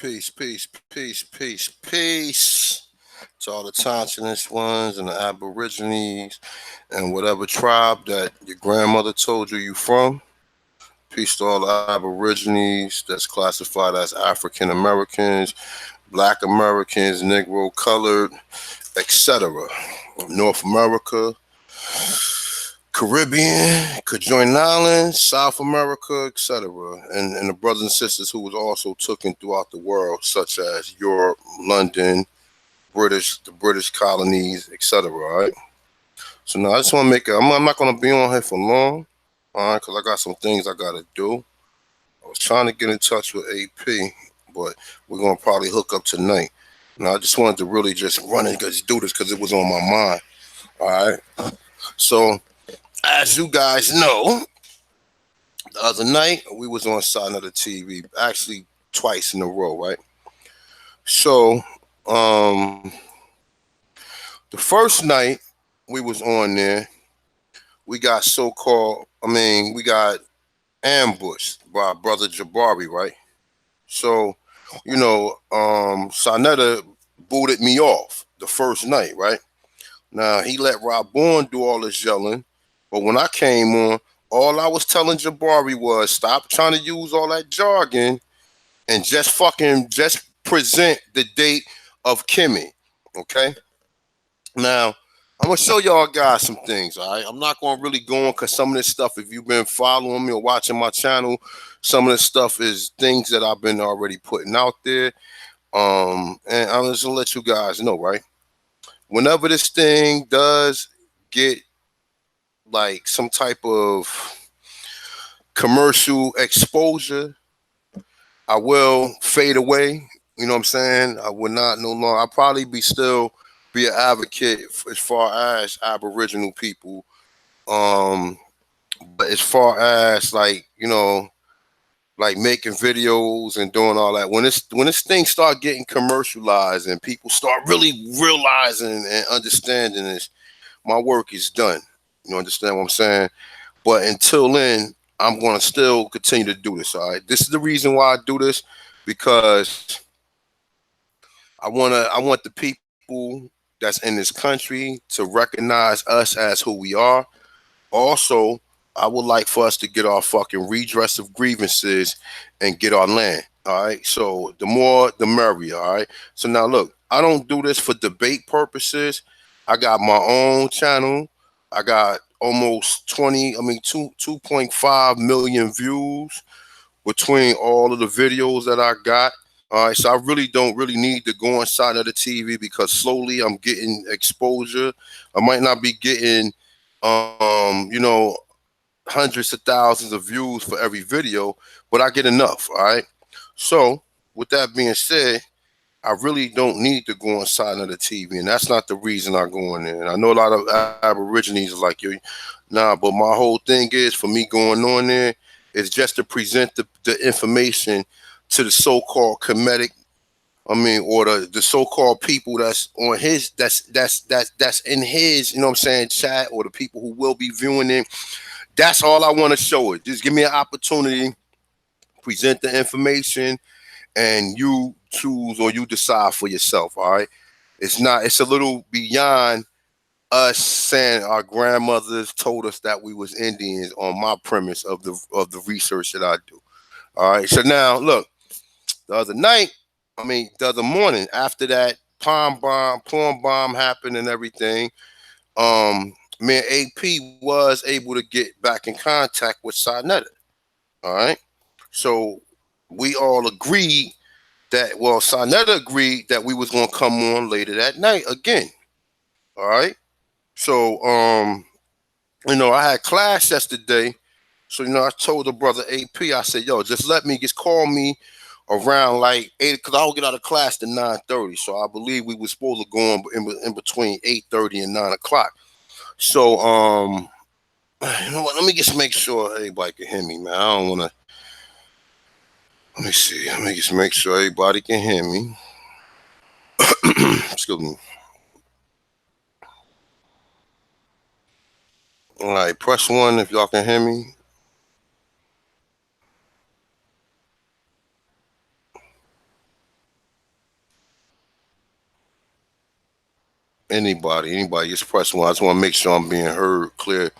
Peace, peace, peace, peace, peace to all the Tonsilist ones and the Aborigines and whatever tribe that your grandmother told you from. Peace to all the Aborigines that's classified as African Americans, Black Americans, Negro colored, etc. North America, Caribbean, Conjoined Islands, South America, etc., and the brothers and sisters who was also taken throughout the world, such as Europe, London, the British colonies, etc. All right. So now I just want to make it. I'm not gonna be on here for long, all right, because I got some things I gotta do. I was trying to get in touch with AP, but we're gonna probably hook up tonight. Now I just wanted to really just run and just do this because it was on my mind. All right. So as you guys know, the other night we was on side of the TV, actually twice in a row, right? So, the first night we was on there, we got we got ambushed by brother Jabari, right? So, Sonetta booted me off the first night, right? Now he let Rob Bourne do all this yelling, but when I came on, all I was telling Jabari was stop trying to use all that jargon and just present the date of Kimmy. Okay. Now I'm gonna show y'all guys some things. All right. I'm not gonna really go on because some of this stuff, if you've been following me or watching my channel, some of this stuff is things that I've been already putting out there. And I'm just gonna let you guys know, right? Whenever this thing does get like some type of commercial exposure, I will fade away. You know what I'm saying? I would not no longer. I'll probably be an advocate as far as Aboriginal people. Um, but as far as like making videos and doing all that, when this thing start getting commercialized and people start really realizing and understanding this, my work is done. You understand what I'm saying? But until then, I'm gonna still continue to do this. All right. This is the reason why I do this because I want the people that's in this country to recognize us as who we are. Also, I would like for us to get our fucking redress of grievances and get our land. All right. So the more the merrier. All right. So now look, I don't do this for debate purposes. I got my own channel. I got almost 2.5 million views between all of the videos that I got. All right, so I really don't really need to go inside of the TV because slowly I'm getting exposure. I might not be getting, hundreds of thousands of views for every video, but I get enough. All right. So with that being said, I really don't need to go inside of the TV, and that's not the reason I go in there. And I know a lot of Aborigines are like, yo, nah, but my whole thing is for me going on there is just to present the information to the so-called comedic, or the so-called people that's on his that's in his, you know what I'm saying, chat, or the people who will be viewing it. That's all I want to show it. Just give me an opportunity, present the information, and you choose or you decide for yourself. All right. It's a little beyond us saying our grandmothers told us that we was Indians on my premise of the research that I do. All right. So now look, the other morning after that palm bomb happened and everything, me and AP was able to get back in contact with Sinetta. All right. So we all agreed Sinetta agreed that we was gonna come on later that night again. All right. So I had class yesterday. So I told the brother AP, I said, yo, just call me around like 8, because I'll get out of class at 9:30. So I believe we were supposed to go on in between 8:30 and 9 o'clock. So you know what? Let me just make sure everybody can hear me, man. I don't wanna let me see. Let me just make sure everybody can hear me. Excuse me. All right, press 1 if y'all can hear me. Anybody, just press one. I just want to make sure I'm being heard clear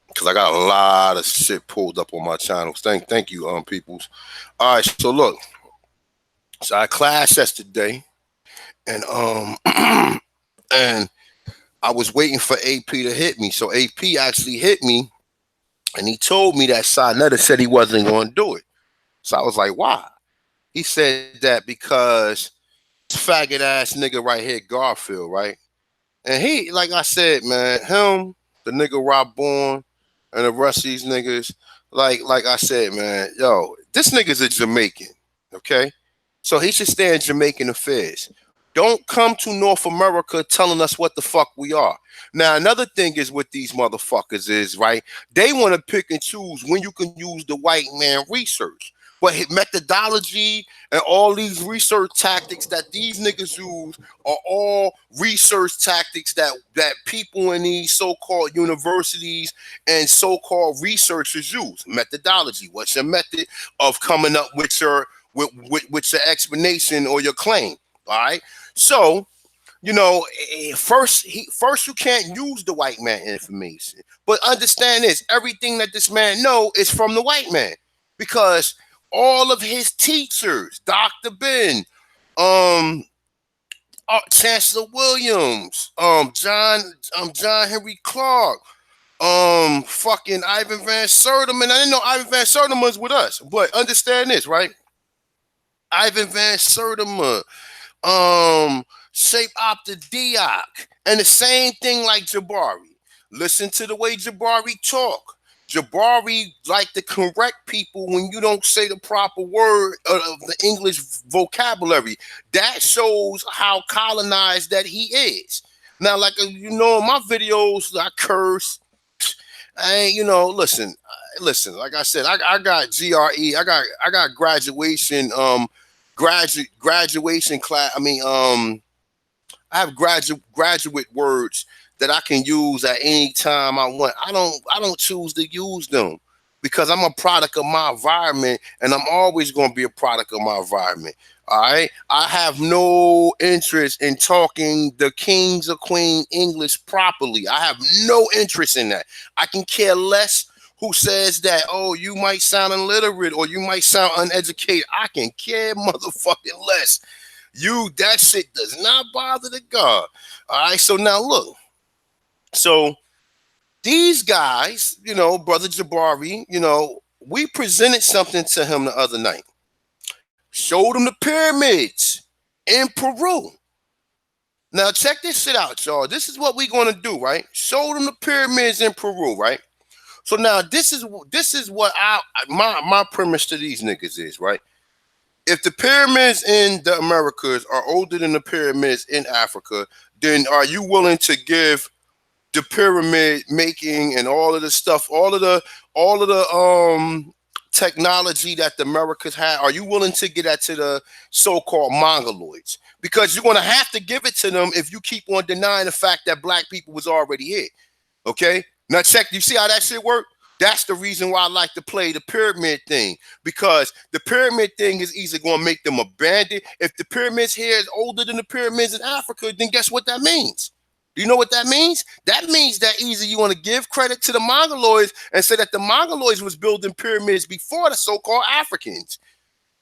because I got a lot of shit pulled up on my channel. Thank you, peoples. All right, so look, so I clashed yesterday, and and I was waiting for AP to hit me. So AP actually hit me, and he told me that Sinetta said he wasn't going to do it. So I was like, why? He said that because faggot ass nigga right here, Garfield, right? And he, like I said, man, him, the nigga Rob Bourne, and the rest of these niggas, like I said, man, yo, this nigga's a Jamaican, okay? So he should stay in Jamaican affairs. Don't come to North America telling us what the fuck we are. Now, another thing is with these motherfuckers is, right, they want to pick and choose when you can use the white man research. But his methodology and all these research tactics that these niggas use are all research tactics that people in these so-called universities and so-called researchers use. Methodology. What's your method of coming up with your explanation or your claim? All right. So, you know, first you can't use the white man information. But understand this: everything that this man know is from the white man, because all of his teachers, Dr. Ben, Chancellor Williams, John Henry Clark, fucking Ivan Van Sertima. I didn't know Ivan Van Sertima was with us, but understand this, right? Ivan Van Sertima, Shape Opta Diak, and the same thing like Jabari. Listen to the way Jabari talk. Jabari like to correct people when you don't say the proper word of the English vocabulary. That shows how colonized that he is. Now, like, you know, in my videos, I curse. You know, listen. Like I said, I got GRE. I got graduation. Graduation class. I mean, I have graduate words that I can use at any time I want. I don't choose to use them because I'm a product of my environment, and I'm always going to be a product of my environment. All right. I have no interest in talking the kings or queen English properly. I have no interest in that. I can care less who says that, oh, you might sound illiterate or you might sound uneducated. I can care motherfucking less. That shit does not bother the God. All right. So now look. So these guys, you know, Brother Jabari, you know, we presented something to him the other night. Showed him the pyramids in Peru. Now check this shit out, y'all. This is what we're gonna do, right? Showed him the pyramids in Peru, right? So now this is what my premise to these niggas is, right? If the pyramids in the Americas are older than the pyramids in Africa, then are you willing to give the pyramid making and all of the stuff, all of the technology that the Americas had, are you willing to get that to the so-called Mongoloids? Because you're going to have to give it to them if you keep on denying the fact that black people was already here. Okay? Now check, you see how that shit work? That's the reason why I like to play the pyramid thing, because the pyramid thing is either going to make them abandoned. If the pyramids here is older than the pyramids in Africa, then guess what that means? Do you know what that means? That means that either you want to give credit to the Mongoloids and say that the Mongoloids was building pyramids before the so-called Africans,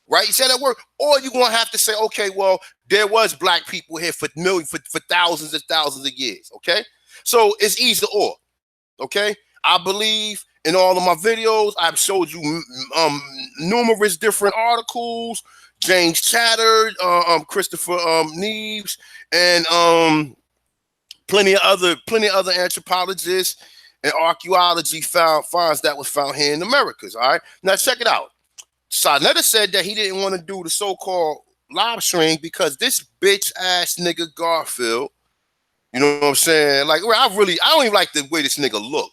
right? You said that word, or you're going to have to say, okay, well, there was black people here for thousands and thousands of years, okay? So it's either or, okay? I believe in all of my videos, I've showed you numerous different articles, James Chatter, Christopher Neves, and plenty of other anthropologists and archaeology finds that was found here in the Americas. All right, now check it out. Sinetta said that he didn't want to do the so-called live stream because this bitch ass nigga Garfield, you know what I'm saying? Like, I don't even like the way this nigga look.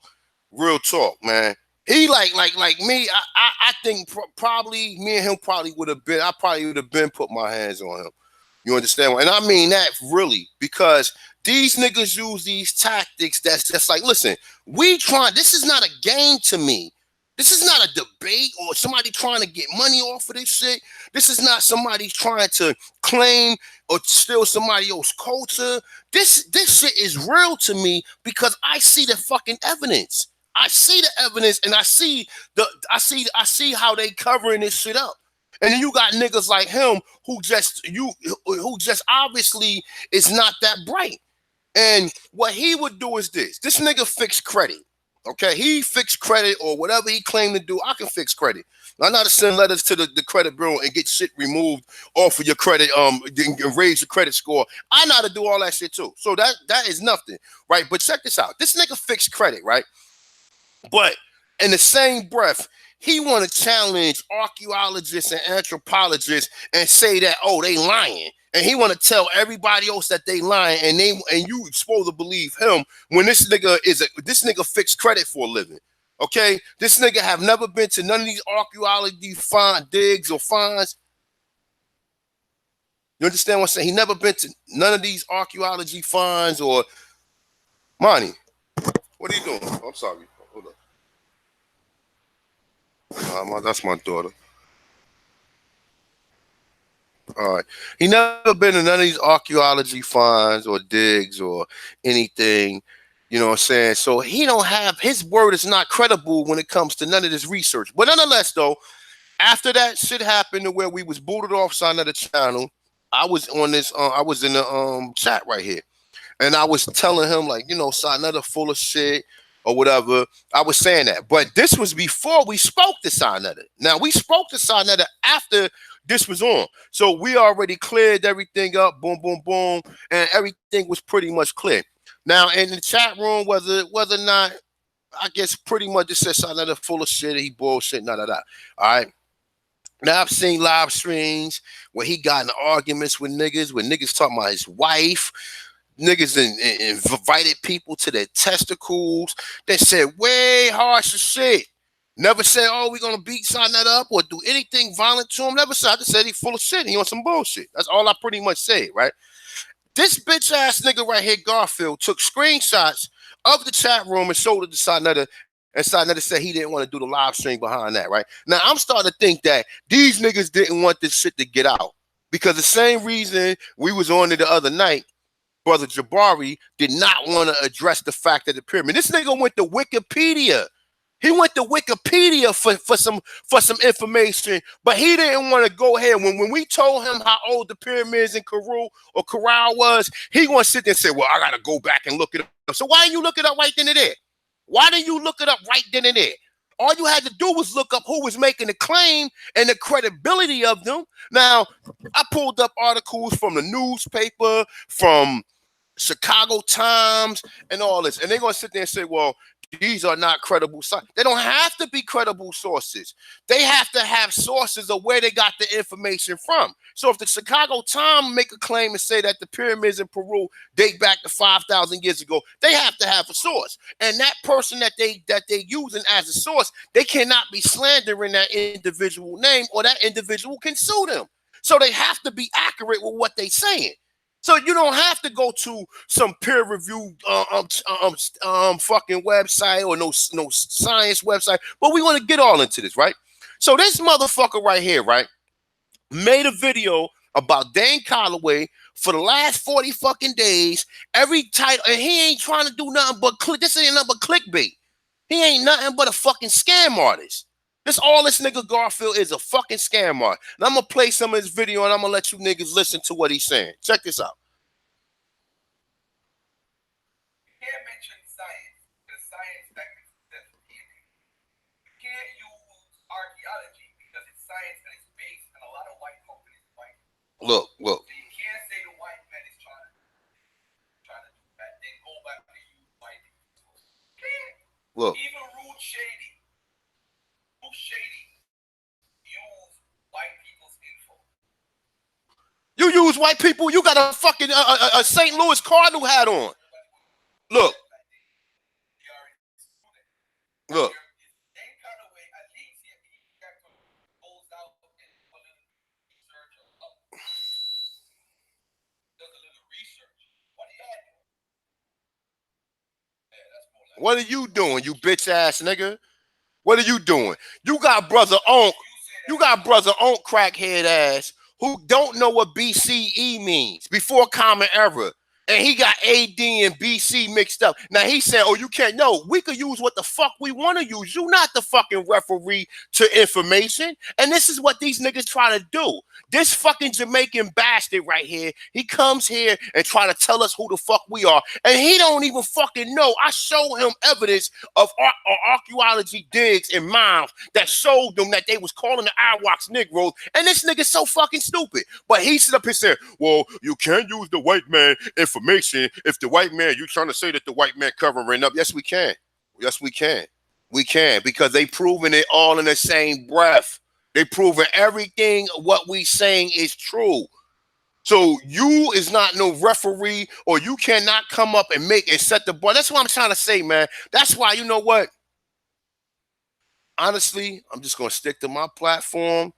Real talk, man. He like me. I think probably me and him probably would have been. I probably would have been put my hands on him. You understand? And I mean that really, because these niggas use these tactics that's just like, listen, this is not a game to me. This is not a debate or somebody trying to get money off of this shit. This is not somebody trying to claim or steal somebody else's culture. This shit is real to me because I see the fucking evidence. I see the evidence and I see how they covering this shit up. And then you got niggas like him who just obviously is not that bright. And what he would do is this. This nigga fixed credit. Okay, he fixed credit or whatever he claimed to do. I can fix credit. I know how to send letters to the credit bureau and get shit removed off of your credit, and raise your credit score. I know how to do all that shit too. So that is nothing, right? But check this out. This nigga fixed credit, right? But in the same breath, he want to challenge archaeologists and anthropologists and say that, oh, they lying. And he want to tell everybody else that they lying, and you supposed to believe him when this nigga fixed credit for a living. Okay? This nigga have never been to none of these archaeology digs or finds. You understand what I'm saying? He never been to none of these archaeology finds or Monty. What are you doing? I'm sorry. Hold up. That's my daughter. All right. He never been to none of these archaeology finds or digs or anything. You know what I'm saying? So he don't have, his word is not credible when it comes to none of this research. But nonetheless, though, after that shit happened to where we was booted off sign of the channel, I was on this, I was in the chat right here. And I was telling him, like, you know, Sarnetta full of shit or whatever. I was saying that. But this was before we spoke to Sarnetta. Now, we spoke to Sarnetta after this was on. So we already cleared everything up. Boom, boom, boom. And everything was pretty much clear. Now, in the chat room, whether or not, I guess pretty much it says Sarnetta full of shit. He bullshit, All right. Now, I've seen live streams where he got in arguments with niggas, when niggas talking about his wife. Niggas invited people to their testicles. They said way harsher shit. Never said, oh, we're going to beat Sarnetta up or do anything violent to him. Never said. I just said he full of shit. He on some bullshit. That's all I pretty much said, right? This bitch ass nigga right here, Garfield, took screenshots of the chat room and showed it to Sarnetta. And Sarnetta said he didn't want to do the live stream behind that, right? Now, I'm starting to think that these niggas didn't want this shit to get out. Because the same reason we was on it the other night, Brother Jabari did not want to address the fact of the pyramid. This nigga went to Wikipedia. He went to Wikipedia for some information, but he didn't want to go ahead. When we told him how old the pyramids in Corral was, he want to sit there and say, well, I got to go back and look it up. So why didn't you look it up right then and there? Why didn't you look it up right then and there? All you had to do was look up who was making the claim and the credibility of them. Now, I pulled up articles from the newspaper, from Chicago Times and all this, and they're going to sit there and say, well, these are not credible sources. They don't have to be credible sources. They have to have sources of where they got the information from. So if the Chicago Times make a claim and say that the pyramids in Peru date back to 5,000 years ago, they have to have a source. And that person that they using as a source, they cannot be slandering that individual name, or that individual can sue them. So they have to be accurate with what they're saying. So you don't have to go to some peer-reviewed fucking website or no science website. But we want to get all into this, right? So this motherfucker right here, right, made a video about Dane Calloway for the last 40 fucking days. Every title, and he ain't trying to do nothing but this ain't nothing but clickbait. He ain't nothing but a fucking scam artist. This all this nigga Garfield is a fucking scam artist. And I'm gonna play some of his video and I'm gonna let you niggas listen to what he's saying. Check this out. You can't mention science, because science that consists of DNA. You can't use archaeology because it's science that is based on a lot of white companies. Look. So you can't say the white man is trying to do that. Then go back to use white people. Look. Even Rude Shady use white people's info. You use white people, you got a fucking a St. Louis Cardinal hat on. Look. Look. What are you doing, you bitch ass nigga? What are you doing? You got brother Onk. You got brother Onk crackhead ass who don't know what BCE means, before Common Era. And he got AD and BC mixed up. Now he said, oh, you can't. No, we could use what the fuck we want to use. You not the fucking referee to information. And this is what these niggas try to do. This fucking Jamaican bastard right here, he comes here and try to tell us who the fuck we are. And he don't even fucking know. I show him evidence of archaeology digs and mounds that showed them that they was calling the Arawaks Negroes. And this nigga's so fucking stupid. But he sit up here saying, well, you can't use the white man information if the white man, you trying to say that the white man covering up. Yes, we can. Yes, we can. We can, because they proving it all in the same breath. They proving everything what we saying is true. So you is not no referee, or you cannot come up and make and set the bar. That's what I'm trying to say, man. That's why, you know what? Honestly, I'm just gonna stick to my platform.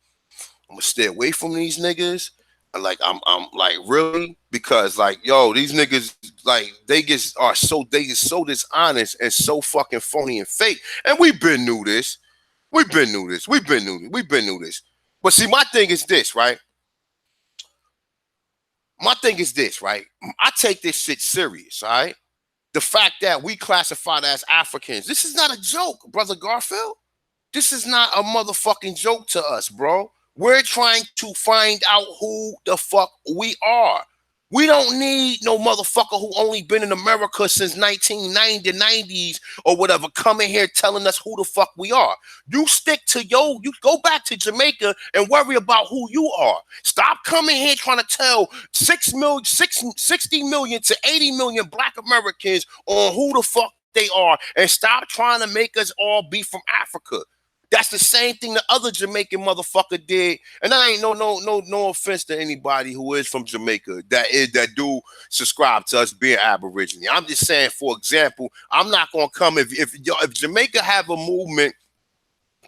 I'm gonna stay away from these niggas. Like I'm like, really, because like, yo, these niggas, like, they get so dishonest and so fucking phony and fake. And we've been through this. We've been through this. We've been through this. But see, my thing is this, right? My thing is this, right? I take this shit serious, all right? The fact that we classified as Africans, this is not a joke, brother Garfield. This is not a motherfucking joke to us, bro. We're trying to find out who the fuck we are. We don't need no motherfucker who only been in America since 1990, 90s or whatever, coming here telling us who the fuck we are. You stick to you go back to Jamaica and worry about who you are. Stop coming here trying to tell 60 million to 80 million black Americans on who the fuck they are, and stop trying to make us all be from Africa. That's the same thing the other Jamaican motherfucker did. And I ain't no offense to anybody who is from Jamaica that do subscribe to us being Aborigine. I'm just saying, for example, I'm not gonna come if Jamaica have a movement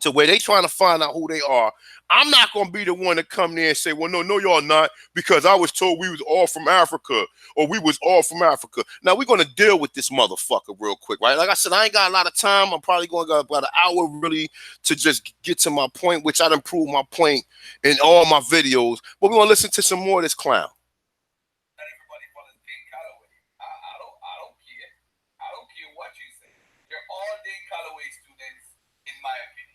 to where they trying to find out who they are. I'm not gonna be the one to come there and say, well, no, y'all not, because I was told we was all from Africa, or we was all from Africa. Now we're gonna deal with this motherfucker real quick, right? Like I said, I ain't got a lot of time. I'm probably gonna go about an hour really to just get to my point, which I done proved my point in all my videos. But we're gonna listen to some more of this clown. Not everybody follows Dane Calloway. I don't care. I don't care what you say. They're all Dane Calloway students, in my opinion.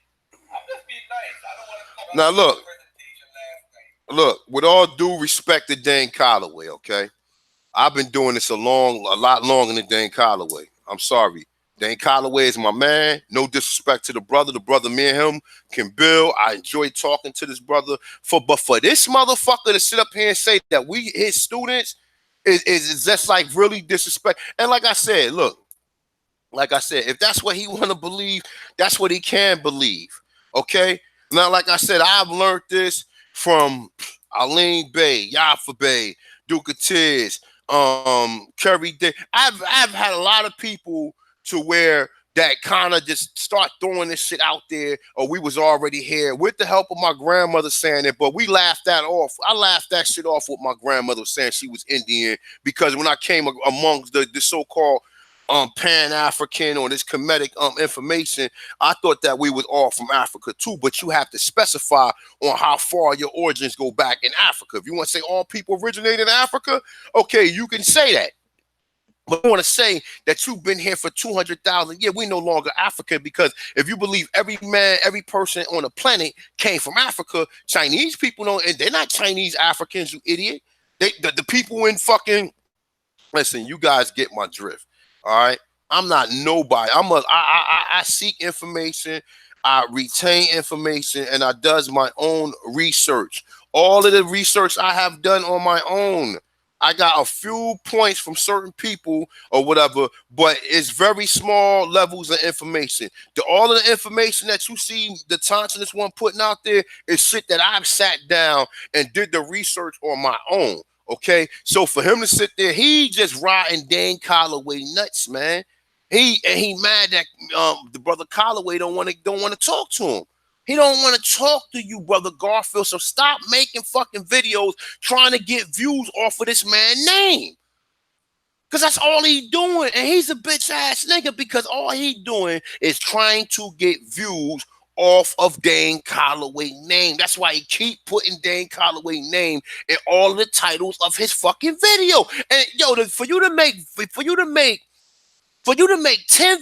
I'm just being nice. I don't want to come now look. Presentation last night. Look, with all due respect to Dane Calloway, okay? I've been doing this a lot longer than Dane Calloway. I'm sorry. Dane Calloway is my man. No disrespect to the brother. The brother, me and him can build. I enjoy talking to this brother. But for this motherfucker to sit up here and say that we his students is just like really disrespect. And like I said, look, like I said, if that's what he want to believe, that's what he can believe. Okay? Now, like I said, I've learned this from Aline Bay, Yafa Bay, Duke of Tears, Curry Day. I've had a lot of people to where that kind of just start throwing this shit out there, or we was already here with the help of my grandmother saying it, but we laughed that off. I laughed that shit off with my grandmother saying she was Indian, because when I came amongst the so-called Pan-African or this Kemetic information, I thought that we was all from Africa too, but you have to specify on how far your origins go back in Africa. If you want to say all people originated in Africa, okay, you can say that. But I want to say that you've been here for 200,000 years. We no longer African, because if you believe every man, every person on the planet came from Africa, Chinese people don't, and they're not Chinese Africans, you idiot. The people in fucking, listen, you guys get my drift. All right, I'm not nobody. I seek information, I retain information, and I does my own research. All of the research I have done on my own. I got a few points from certain people or whatever, but it's very small levels of information. All of the information that you see the Thompsonist one putting out there is shit that I've sat down and did the research on my own. Okay, so for him to sit there, he just riding Dane Calloway nuts, man. He mad that the brother Calloway don't want to talk to him. He don't want to talk to you, brother Garfield. So stop making fucking videos trying to get views off of this man's name. Because that's all he doing. And he's a bitch ass nigga because all he doing is trying to get views off of Dane Calloway name. That's why he keep putting Dane Calloway name in all of the titles of his fucking video. And yo, for you to make 10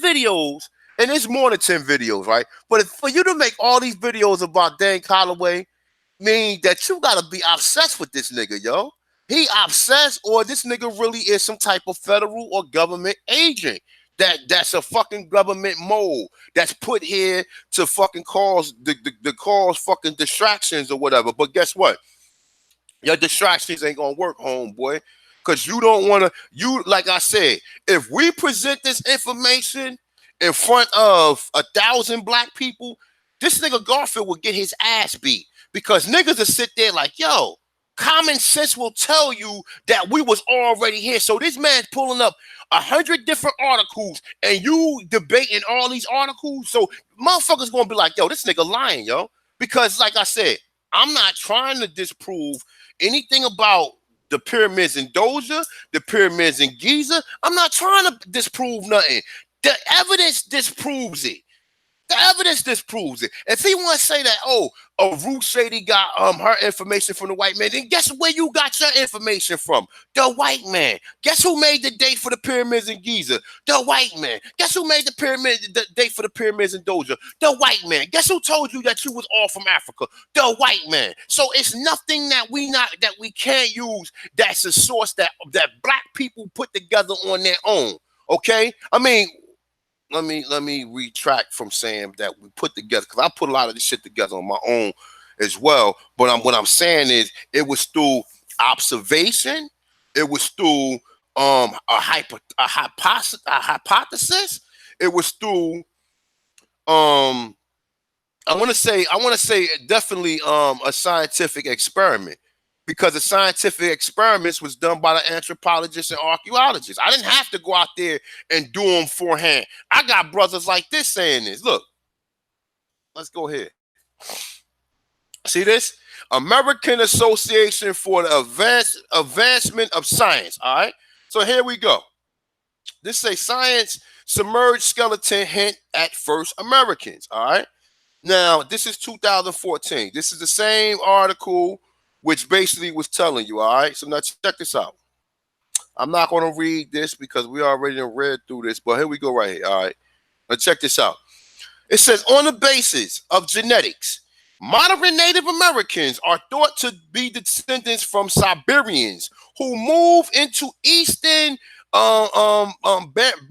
videos, and there's more than 10 videos, right? But for you to make all these videos about Dan Calloway, mean that you gotta be obsessed with this nigga, yo. He obsessed, or this nigga really is some type of federal or government agent. That's a fucking government mole that's put here to fucking cause the cause fucking distractions or whatever. But guess what? Your distractions ain't gonna work, homeboy. Cause you don't wanna, like I said, if we present this information in front of 1,000 black people, this nigga Garfield will get his ass beat. Because niggas will sit there like, yo, common sense will tell you that we was already here. So this man's pulling up 100 different articles and you debating all these articles. So motherfuckers gonna be like, yo, this nigga lying, yo. Because like I said, I'm not trying to disprove anything about the pyramids in Doja, the pyramids in Giza. I'm not trying to disprove nothing. The evidence disproves it. The evidence disproves it. If he want to say that, oh, Ruth Shady got her information from the white man, then guess where you got your information from? The white man. Guess who made the date for the pyramids in Giza? The white man. Guess who made the date for the pyramids in Doja? The white man. Guess who told you that you was all from Africa? The white man. So it's nothing that we can't use that's a source that black people put together on their own. Okay? I mean, let me retract from saying that we put together, because I put a lot of this shit together on my own as well. But what I'm saying is it was through observation, it was through hypothesis, it was through I want to say definitely a scientific experiment, because the scientific experiments was done by the anthropologists and archaeologists. I didn't have to go out there and do them forehand. I got brothers like this saying this. Look, let's go here. See this? American Association for the Advancement of Science. All right. So here we go. This say science submerged skeleton hint at first Americans. All right. Now, this is 2014. This is the same article which basically was telling you, all right? So now check this out. I'm not going to read this because we already read through this, but here we go right here, all right? Now check this out. It says, on the basis of genetics, modern Native Americans are thought to be descendants from Siberians who moved into eastern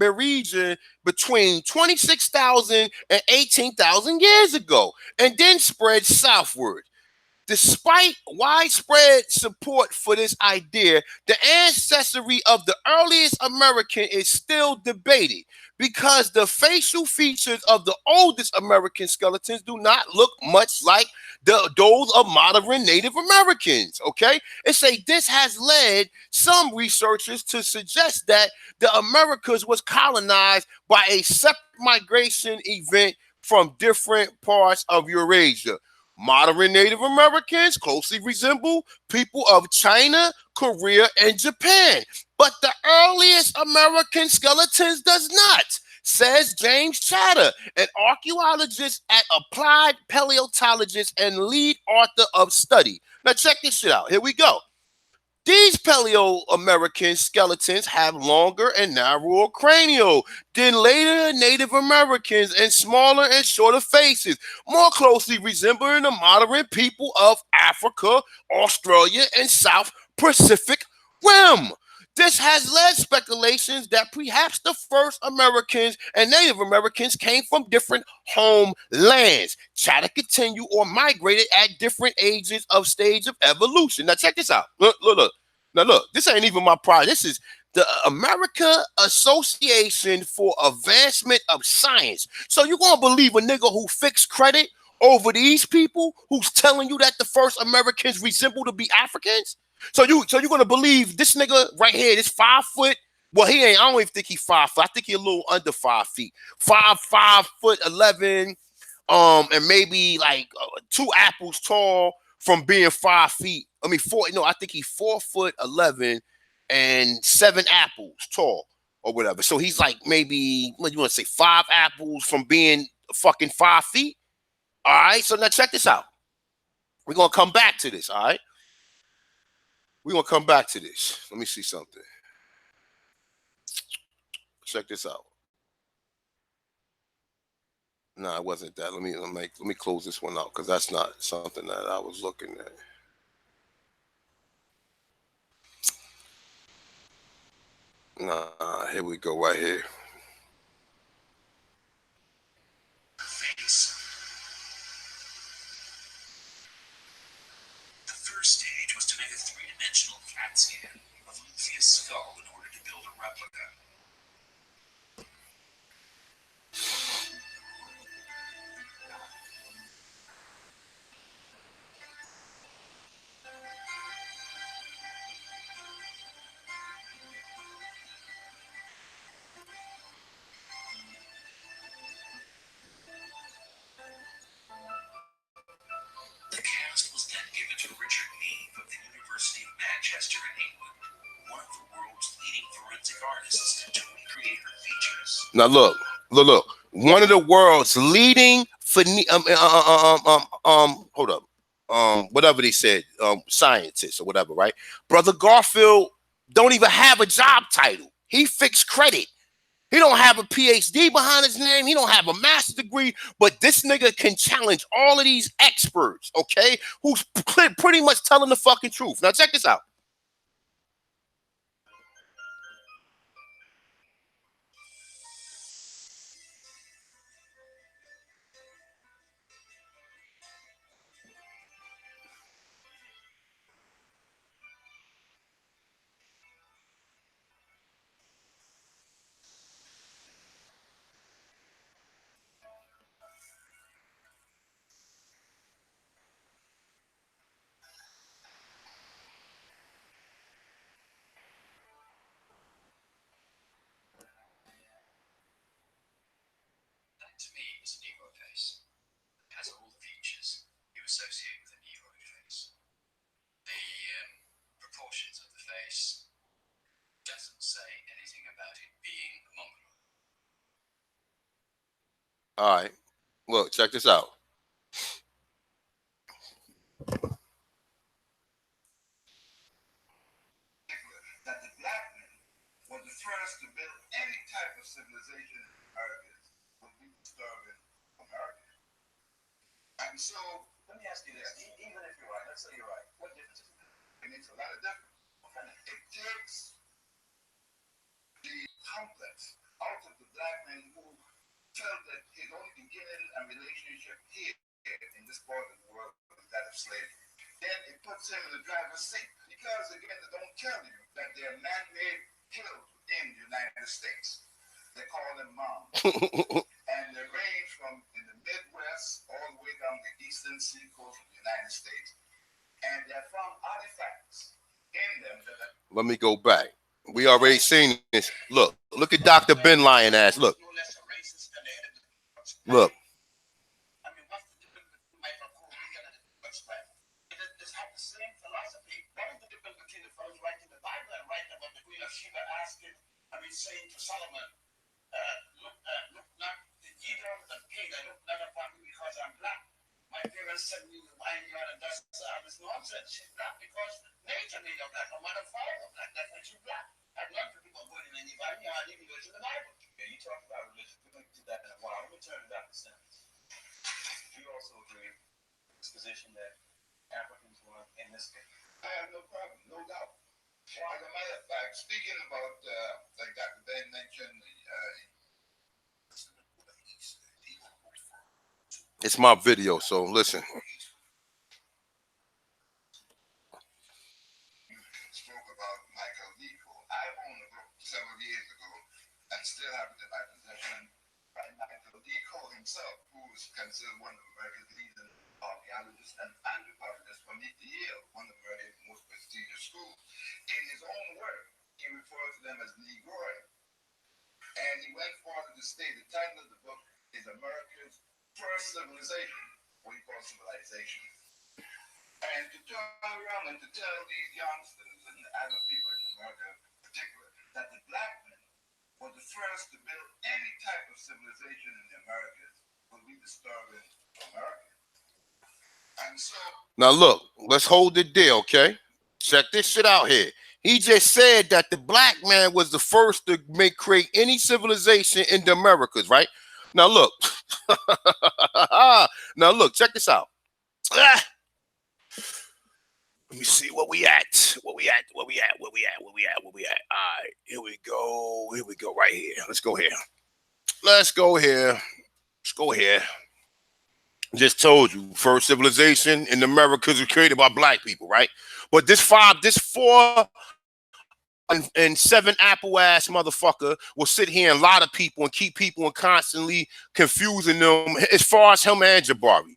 region between 26,000 and 18,000 years ago, and then spread southward. Despite widespread support for this idea, the ancestry of the earliest American is still debated because the facial features of the oldest American skeletons do not look much like those of modern Native Americans, okay? It say this has led some researchers to suggest that the Americas was colonized by a separate migration event from different parts of Eurasia. Modern Native Americans closely resemble people of China, Korea, and Japan, but the earliest American skeletons does not, says James Chatter, an archaeologist at Applied Paleontologist and lead author of study. Now check this shit out. Here we go. These Paleo-American skeletons have longer and narrower cranial than later Native Americans and smaller and shorter faces, more closely resembling the modern people of Africa, Australia, and South Pacific Rim. This has led speculations that perhaps the first Americans and Native Americans came from different homelands, tried to continue or migrated at different ages of stage of evolution. Now check this out. Look. Now look, this ain't even my pride. This is the American Association for Advancement of Science. So you gonna believe a nigga who fixed credit over these people who's telling you that the first Americans resemble to be Africans? So you're gonna believe this nigga right here, this 5 foot. Well, he ain't. I don't even think he's 5 foot. I think he's a little under 5 feet. 5'11", and maybe like 2 apples tall from being 5 feet. I mean, 4. No, I think he's 4'11" and 7 apples tall or whatever. So he's like maybe, what do you want to say, 5 apples from being fucking 5 feet. All right. So now check this out. We're gonna come back to this. All right. We're gonna come back to this. Let me see something. Check this out. No, it wasn't that. Let me close this one out because that's not something that I was looking at. Nah, here we go right here. The first stage was to make a three-dimensional CAT scan of Lucia's skull in order to build a replica. The cast was then given to Richard Neve of the University of Manchester in England, one of the world's leading forensic artists, to recreate her features. Now look. One of the world's leading hold up. Whatever they said, scientists or whatever, right? Brother Garfield don't even have a job title. He fixed credit. He don't have a PhD behind his name. He don't have a master's degree, but this nigga can challenge all of these experts, okay? Who's pretty much telling the fucking truth. Now check this out. That to me is a Nero face. It has all the features you associate with a Nero face. The proportions of the face doesn't say anything about it being a mongoloid. All right. Look, check this out. That the black men were the first to build any type of civilization in Americans would be disturbing America. And so, let me ask you this: even if you're right, let's say you're right, what difference does it make? It makes a lot of difference. It takes the complex out of the black man who felt that his only beginning and relationship here in this part of the world is that of slavery. Then it puts him in the driver's seat because, again, they don't tell you that they're man-made hills within the United States. They call them mounds. And they range from in the Midwest all the way down the eastern seacoast of the United States. And they found artifacts in them that are... Let me go back. We already seen this. Look at Dr. Ben Lion ass. Look. Look. I mean, what's the difference between Michael Corrigan and Express? It has the same philosophy. What is the difference between the fellows writing the Bible and writing about the Queen of Sheba asking, saying to Solomon, look not, ye don't the king, I look not upon me because I'm black. My parents sent me the vineyard and that's this nonsense. She's black because nature made her black. Her mother followed her black. That's why she's black. And not for people going in any vineyard, even though it's in the Bible. Yeah, you talked about religion. We're going to do that in a while. Let me turn to Dr. Simmons. You also agree with this position that Africans were in this case? I have no problem, no doubt. As a matter of fact, speaking about, like Dr. Ben mentioned, It's my video, so listen. Spoke about Michael Nico. I owned a book several years ago and still have it in my possession by Michael Nico himself, who is considered one of America's leading archaeologists and anthropologists from Yale, one of America's most prestigious schools. In his own work, he referred to them as Negroid. And he went farther to state the title of the book is America's First Civilization, what he calls civilization. And to turn around and to tell these youngsters and other people in America that the black men were the first to build any type of civilization in the Americas would be disturbing America. And so Now look, let's hold it there, okay? Check this shit out here. He just said that the black man was the first to create any civilization in the Americas, right? Now look, now look, check this out. Ah, let me see where we at. Where we at? Where we at? Where we at? Where we at? Where we at? All right, here we go. Here we go. Right here. Let's go here. Let's go here. Let's go here. Just told you, first civilization in the Americas was created by black people, right? But this four and seven apple ass motherfucker will sit here and lie to people and keep people and constantly confusing them as far as him and Jabari.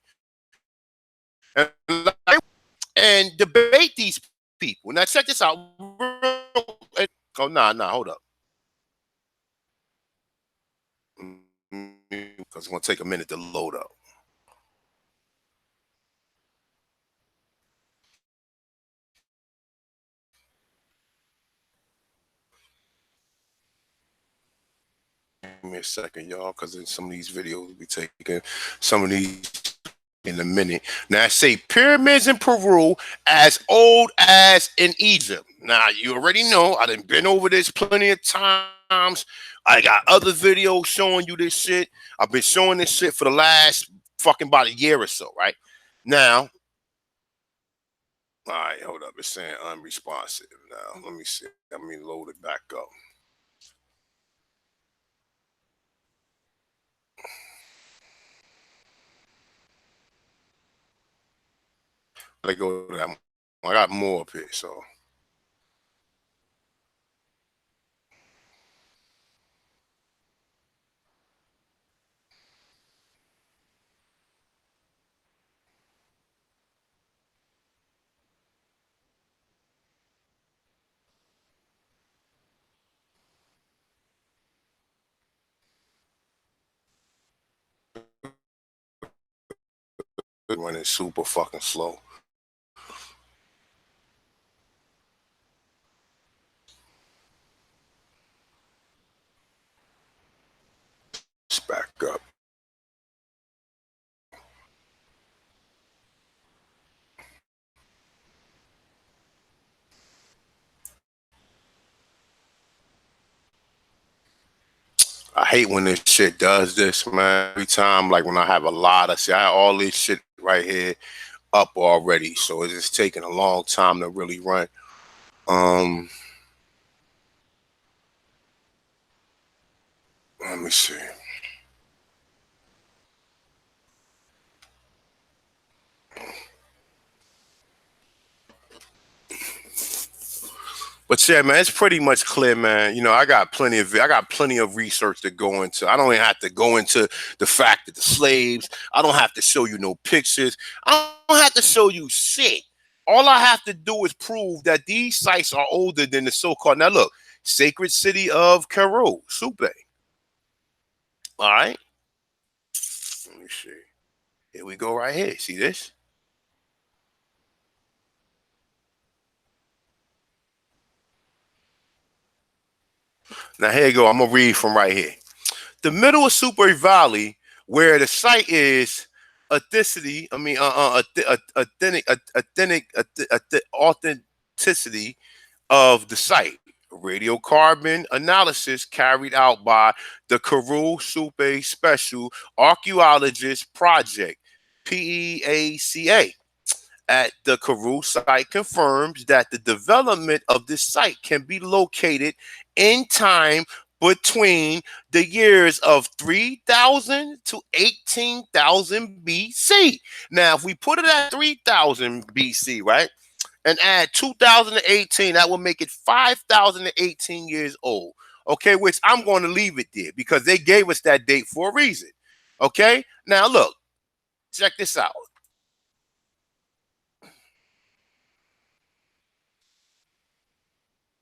And debate these people. Now check this out. Oh, nah, hold up. Because it's going to take a minute to load up. Give me a second, y'all, because in some of these videos we'll be taking some of these in a minute. Now I say pyramids in Peru as old as in Egypt. Now you already know I done been over this plenty of times. I got other videos showing you this shit. I've been showing this shit for the last fucking about a year or so, right? Now, all right, hold up. It's saying unresponsive. Now, let me see. Let me load it back up. Let go to that. I got more up here, so. Running super fucking slow. Let's back up. I hate when this shit does this, man. Every time, like when I have a lot of shit, I have all this shit right here up already, so it's just taking a long time to really run. Let me see. But yeah, man, it's pretty much clear, man. You know, I got plenty of research to go into. I don't even have to go into the fact that the slaves. I don't have to show you no pictures. I don't have to show you shit. All I have to do is prove that these sites are older than the so-called. Now look, sacred city of Cairo, Supe. All right. Let me see. Here we go right here. See this? Now here you go. I'm gonna read from right here. The middle of Super Valley, where the site is authenticity. I mean, authenticity of the site. Radiocarbon analysis carried out by the Karoo Supe Special Archaeologist Project (PEACA) at the Karoo site confirms that the development of this site can be located in time between the years of 3000 to 18,000 BC. Now, if we put it at 3000 BC, right, and add 2018, that will make it 5018 years old. Okay, which I'm going to leave it there because they gave us that date for a reason. Okay, now look, check this out.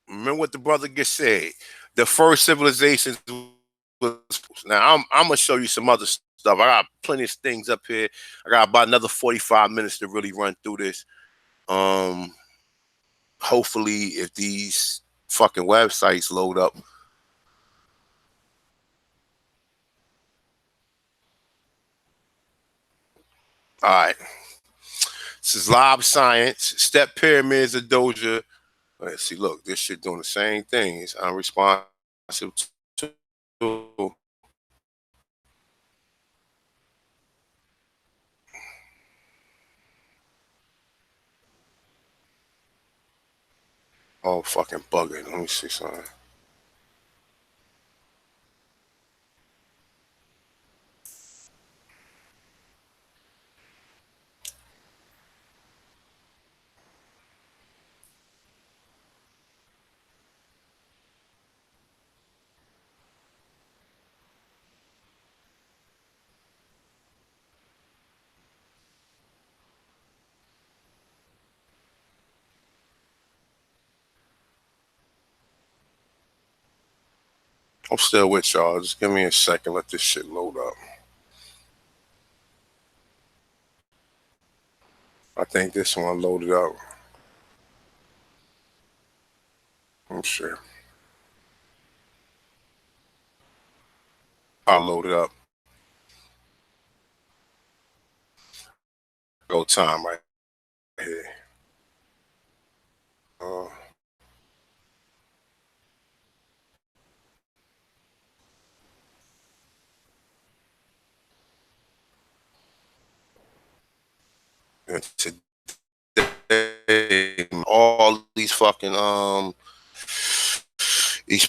Remember what the brother just said. The first civilizations was now I'm gonna show you some other stuff. I got plenty of things up here. I got about another 45 minutes to really run through this. Hopefully if these fucking websites load up. All right. This is Live Science, Step Pyramids of Doja. Let's see, look, this shit doing the same thing. It's unresponsive to. Oh, fucking bugging. Let me see something. I'm still with y'all. Just give me a second. Let this shit load up. I think this one loaded up. I'm sure. I'll load it up. Go time right here. Uh, and today, all these fucking these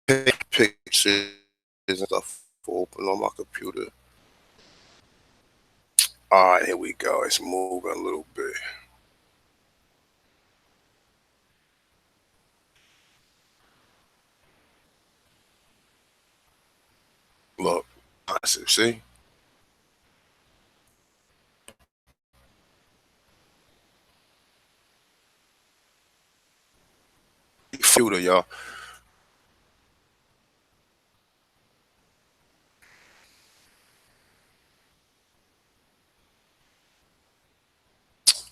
pictures and stuff open on my computer. All right, here we go. It's moving a little bit. Look, I see. Computer, y'all.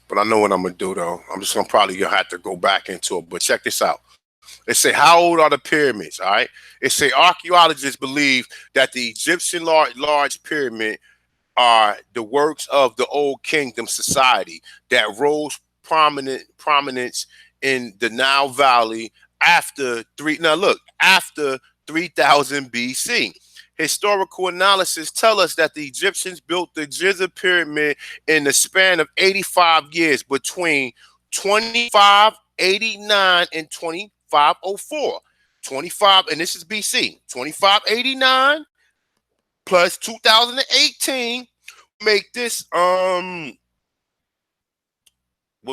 But I know what I'm gonna do though. I'm just gonna probably have to go back into it. But check this out. They say, how old are the pyramids? All right. It say archaeologists believe that the Egyptian large pyramid are the works of the Old Kingdom society that rose prominence in the Nile Valley after 3000 BC. Historical analysis tell us that the Egyptians built the Giza pyramid in the span of 85 years between 2589 and 2504. 25, and this is BC. 2589 plus 2018 make this will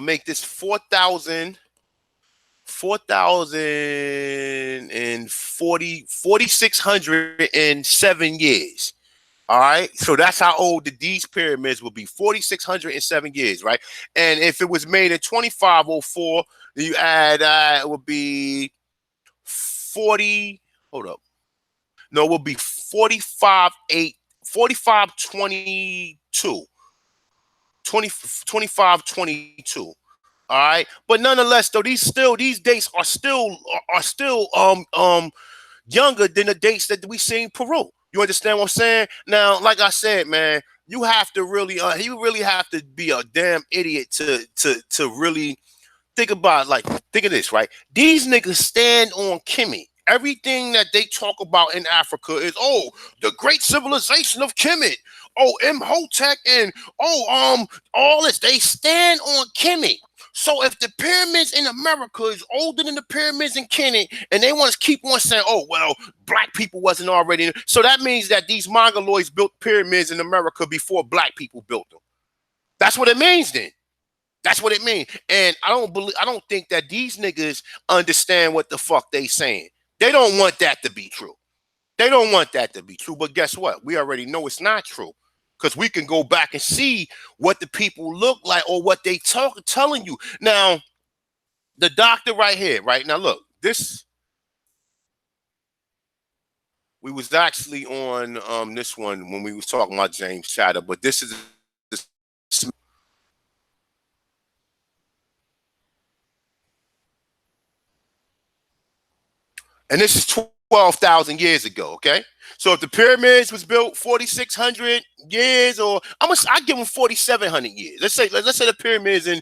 make this 4,607 years. All right, so that's how old these pyramids will be. 4,607 years, right? And if it was made in 2504, you add it would be 40. Hold up, no, it will be 4522. 2522. All right, but nonetheless, though, these dates are still younger than the dates that we see in Peru. You understand what I'm saying? Now, like I said, man, you have to really you really have to be a damn idiot to really think about like think of this, right? These niggas stand on Kimmy. Everything that they talk about in Africa is the great civilization of Kemet. Imhotep and all this. They stand on Kemet. So if the pyramids in America is older than the pyramids in Kemet, and they want to keep on saying, oh well, black people wasn't already, so that means that these Mongoloids built pyramids in America before black people built them. That's what it means then. That's what it means. And I don't think that these niggas understand what the fuck they saying. They don't want that to be true. They don't want that to be true. But guess what? We already know it's not true. Because we can go back and see what the people look like or what they telling you. Now, the doctor right here, right? Now look, this we was actually on this one when we was talking about James Chatter, but this is this And this is 12,000 years ago, okay? So if the pyramids was built 4,600 years, or I give them 4,700 years. Let's say the pyramids in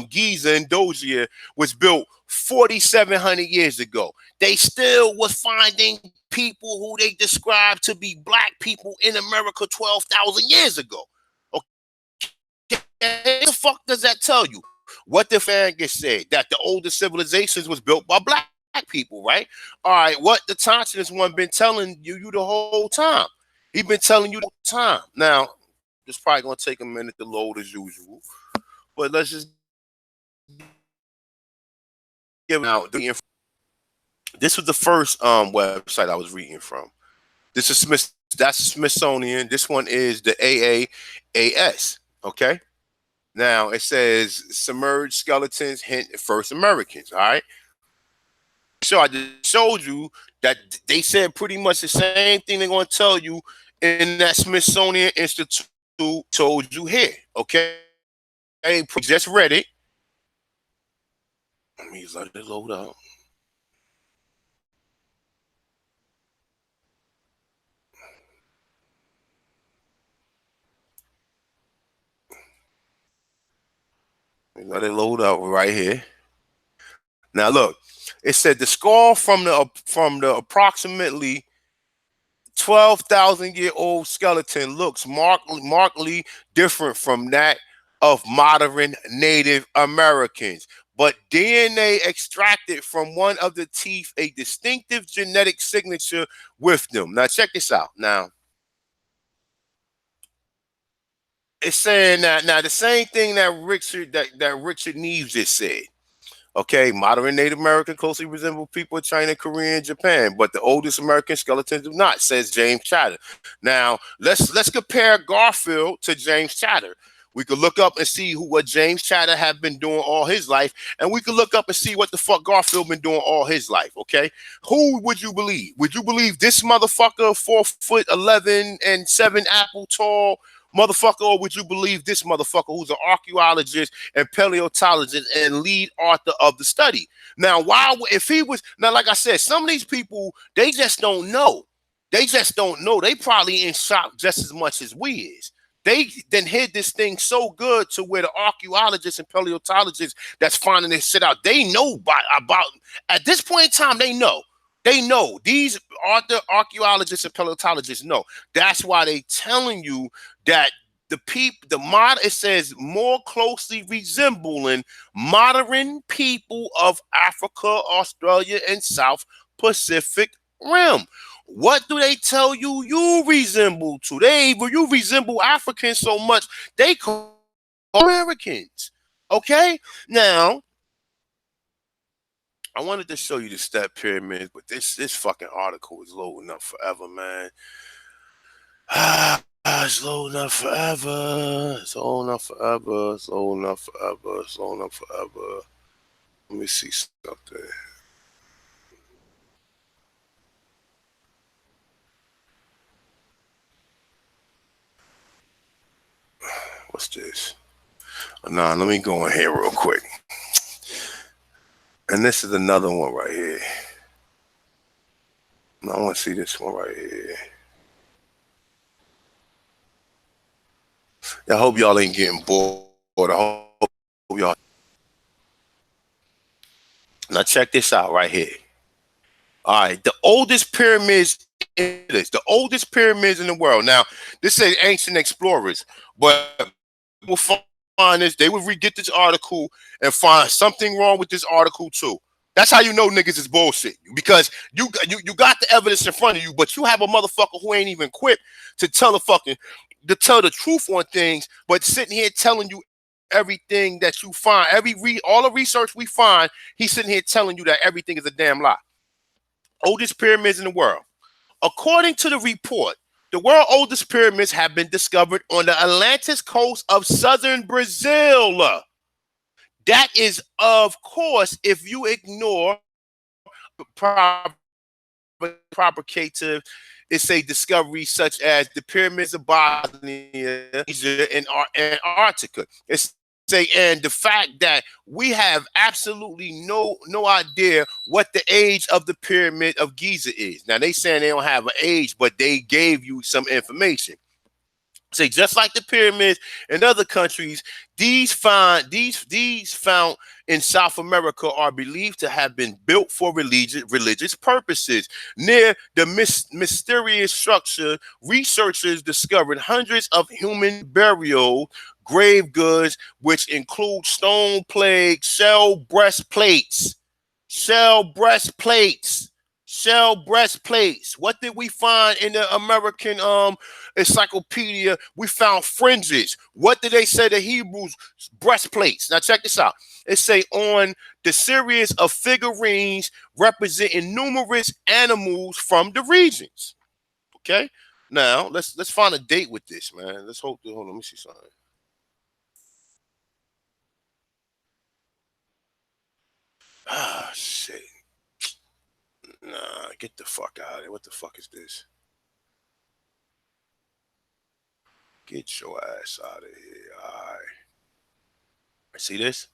Giza and Dozier was built 4,700 years ago. They still was finding people who they described to be black people in America 12,000 years ago. Okay, what the fuck does that tell you? What the Fergus said, that the oldest civilizations was built by black people, right? All right, what the Thompson's one been telling you the whole time. He been telling you the whole time. Now, it's probably gonna take a minute to load as usual, but let's just give out the info. This was the first website I was reading from. This is that's Smithsonian. This one is the AAAS. Okay. Now it says submerged skeletons hint at first Americans. All right. So I just showed you that they said pretty much the same thing they're going to tell you in that Smithsonian Institute told you here. Okay. I just read it. Let me let it load up. Let it load up right here. Now look, it said the skull from the approximately 12,000-year-old skeleton looks markedly different from that of modern Native Americans. But DNA extracted from one of the teeth a distinctive genetic signature with them. Now check this out. Now it's saying that now the same thing that Richard Neves just said. Okay, modern Native American closely resemble people of China, Korea, and Japan, but the oldest American skeletons do not, says James Chatter. Now, let's compare Garfield to James Chatter. We could look up and see what James Chatter have been doing all his life, and we could look up and see what the fuck Garfield been doing all his life. Okay, who would you believe? Would you believe this motherfucker, 4'11" and 7 apple tall motherfucker, or would you believe this motherfucker who's an archaeologist and paleontologist and lead author of the study? Now, why, if he was, now, like I said, some of these people, they just don't know. They just don't know. They probably in shock just as much as we is. They then hid this thing so good to where the archaeologists and paleontologists that's finding this shit out, they know about at this point in time, they know. They know. These archaeologists and paleontologists know. That's why they telling you that it says more closely resembling modern people of Africa, Australia, and South Pacific Rim. What do they tell you you resemble to? You resemble Africans so much, they call Americans. Okay? Now, I wanted to show you the step pyramids, but this fucking article is loading up forever, man. It's loading up forever. It's loading up forever. It's loading up forever. It's loading up forever. Let me see something. What's this? Nah, let me go in here real quick. And this is another one right here. I want to see this one right here. I hope y'all ain't getting bored. I hope y'all. Now check this out right here. All right, the oldest pyramids the oldest pyramids in the world. Now, this says ancient explorers, but we'll find this. They will get this article and find something wrong with this article too. That's how you know niggas is bullshit. Because you got the evidence in front of you, but you have a motherfucker who ain't even equipped to tell the truth on things, but sitting here telling you everything that you find, all the research we find, he's sitting here telling you that everything is a damn lie. Oldest pyramids in the world. According to the report, the world's oldest pyramids have been discovered on the Atlantic coast of southern Brazil. That is, of course, if you ignore provocative, it's a discovery such as the pyramids of Bosnia and Antarctica. It's say, and the fact that we have absolutely no idea what the age of the pyramid of Giza is. Now they saying they don't have an age, but they gave you some information. Say just like the pyramids in other countries, these found in South America are believed to have been built for religious purposes. Near the mysterious structure, researchers discovered hundreds of human burial grave goods, which include stone plague, shell breastplates, shell breastplates. What did we find in the American encyclopedia? We found fringes. What did they say the Hebrews? Breastplates. Now check this out. It say on the series of figurines representing numerous animals from the regions. Okay. Now let's find a date with this, man. Let's hope. Hold on. Let me see something. Ah, shit. Nah, get the fuck out of here. What the fuck is this? Get your ass out of here. All right. See this?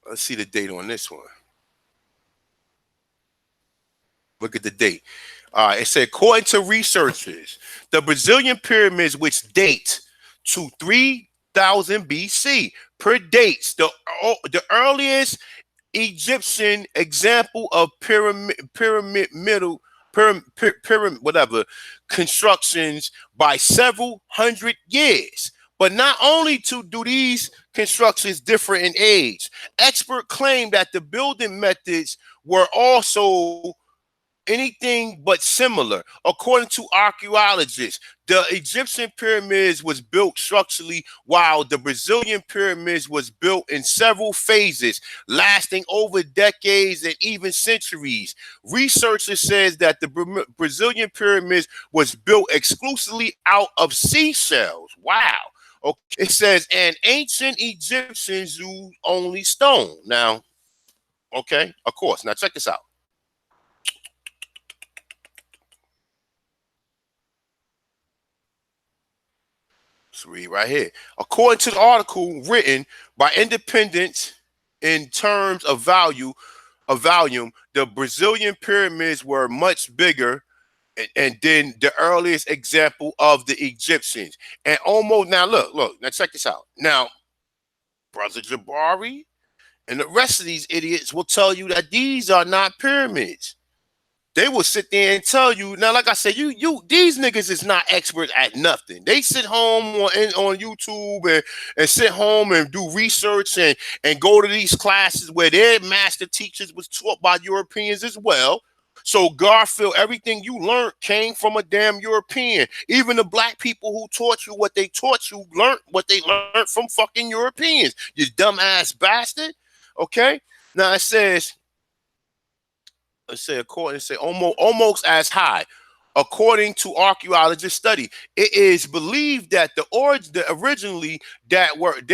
Let's see the date on this one. Look at the date. All right. It said, according to researchers, the Brazilian pyramids, which date to 3000 BC, predates the earliest Egyptian example of pyramid whatever constructions by several hundred years. But not only do these constructions differ in age, experts claim that the building methods were also anything but similar. According to archaeologists, the Egyptian pyramids was built structurally, while the Brazilian pyramids was built in several phases, lasting over decades and even centuries. Researchers says that the Brazilian pyramids was built exclusively out of seashells. Wow. Okay. It says, and ancient Egyptians used only stone. Now, okay, of course. Now check this out. Let's read right here. According to the article written by Independent in terms of volume, the Brazilian pyramids were much bigger and then the earliest example of the Egyptians. And almost now look, now check this out. Now, Brother Jabari and the rest of these idiots will tell you that these are not pyramids. They will sit there and tell you. Now, like I said, these niggas is not experts at nothing. They sit home on YouTube and sit home and do research and go to these classes where their master teachers was taught by Europeans as well. So Garfield, everything you learned came from a damn European. Even the black people who taught you what they taught you learned what they learned from fucking Europeans. You dumbass bastard. Okay. Now it says. Let's say almost as high. According to archaeologists' study, it is believed that originally they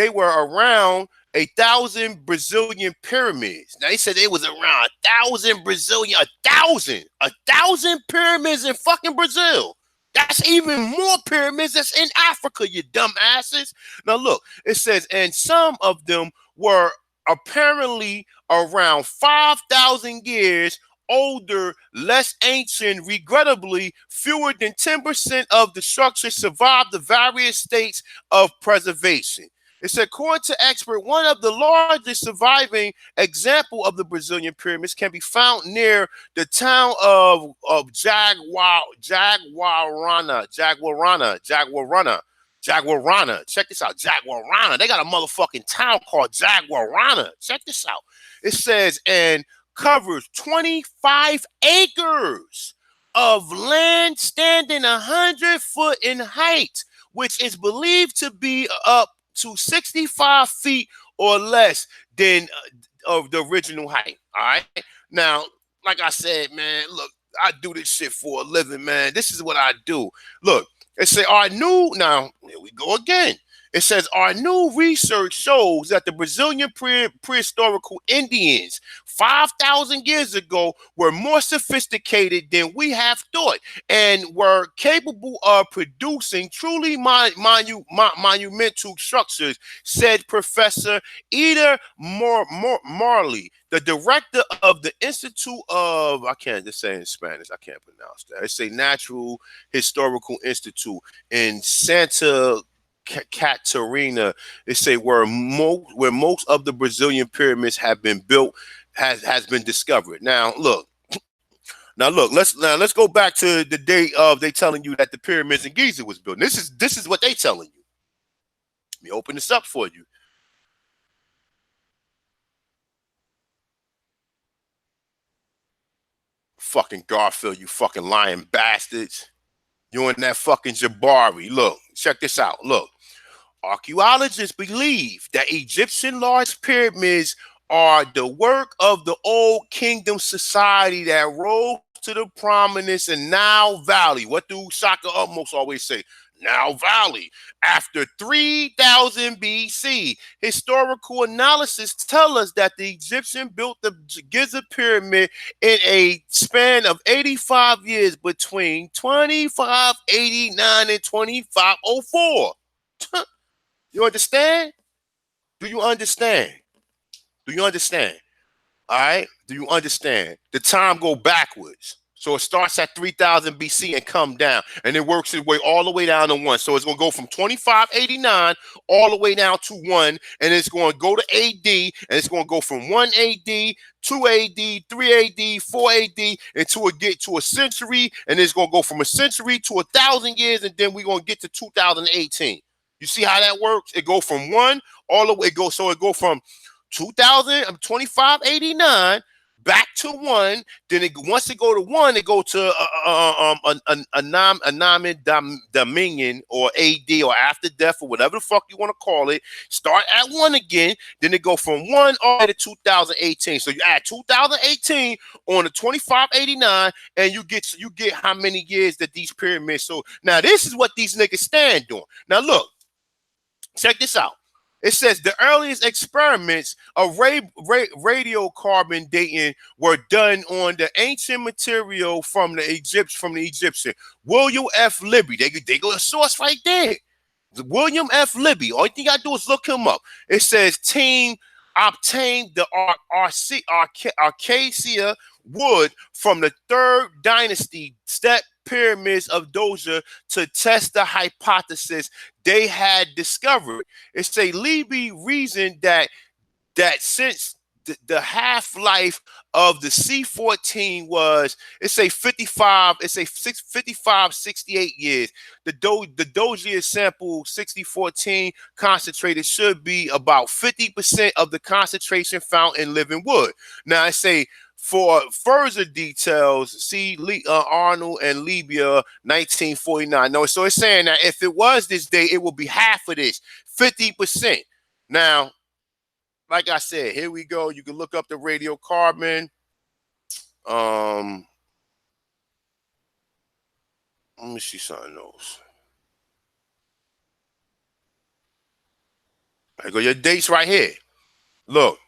were around 1,000 Brazilian pyramids. Now they said it was around 1,000 Brazilian, 1,000 pyramids in fucking Brazil. That's even more pyramids that's in Africa, you dumbasses. Now look, it says, and some of them were apparently around 5,000 years older, less ancient. Regrettably, fewer than 10% of the structure survived the various states of preservation. It's according to expert, one of the largest surviving example of the Brazilian pyramids can be found near the town of Jaguarana. Check this out, Jaguarana. They got a motherfucking town called Jaguarana. Check this out. It says, and covers 25 acres of land standing 100 foot in height, which is believed to be up to 65 feet or less than of the original height. All right. Now, like I said, man, look, I do this shit for a living, man. This is what I do. Look, they say, now, here we go again. It says our new research shows that the Brazilian prehistorical Indians 5,000 years ago were more sophisticated than we have thought and were capable of producing truly monumental structures, said Professor Ida Marley, the director of the Institute of, I can't just say in Spanish, I can't pronounce that. It's a Natural Historical Institute in Santa Catarina. They say where most of the Brazilian pyramids have been built has been discovered. Let's go back to the day of they telling you that the pyramids in Giza was built. This is what they telling you. Let me open this up for you. Fucking Garfield, you fucking lying bastards. You and that fucking Jabari. Look, check this out. Look. Archaeologists believe that Egyptian large pyramids are the work of the Old Kingdom society that rose to the prominence in Nile Valley. What do Shaka Utmost always say? Nile Valley. After 3000 BC, historical analysis tell us that the Egyptian built the Giza pyramid in a span of 85 years between 2589 and 2504. You understand? Do you understand? Do you understand? All right? Do you understand? The time go backwards. So it starts at 3000 BC and come down. And it works its way all the way down to 1. So it's going to go from 2589 all the way down to 1. And it's going to go to AD. And it's going to go from 1 AD, 2 AD, 3 AD, 4 AD, until it get to a century. And it's going to go from a century to 1,000 years. And then we're going to get to 2018. You see how that works? It go from 1 all the way. It go from 2589 back to 1. Then once it go to 1, it go to Dominion or AD or after death or whatever the fuck you want to call it. Start at 1 again. Then it go from 1 all the way to 2018. So you add 2018 on the 2589, and you get how many years that these pyramids. So now this is what these niggas stand on. Now look. Check this out. It says the earliest experiments of radiocarbon dating were done on the ancient material from the Egyptian. William F. Libby. They go a source right there. William F. Libby. All you think I do is look him up. It says team obtained the Acacia wood from the 3rd dynasty step pyramids of Doja to test the hypothesis they had discovered. It's a Libby reason that since the half-life of the C14 was, it's a 68 years. The Dozier sample 6014 concentrated should be about 50% of the concentration found in living wood. Now I say, for further details, see Arnold and Libya 1949. No, so it's saying that if it was this day, it will be half of this, 50%. Now, like I said, here we go. You can look up the radiocarbon. Let me see something else. There go your dates right here. Look.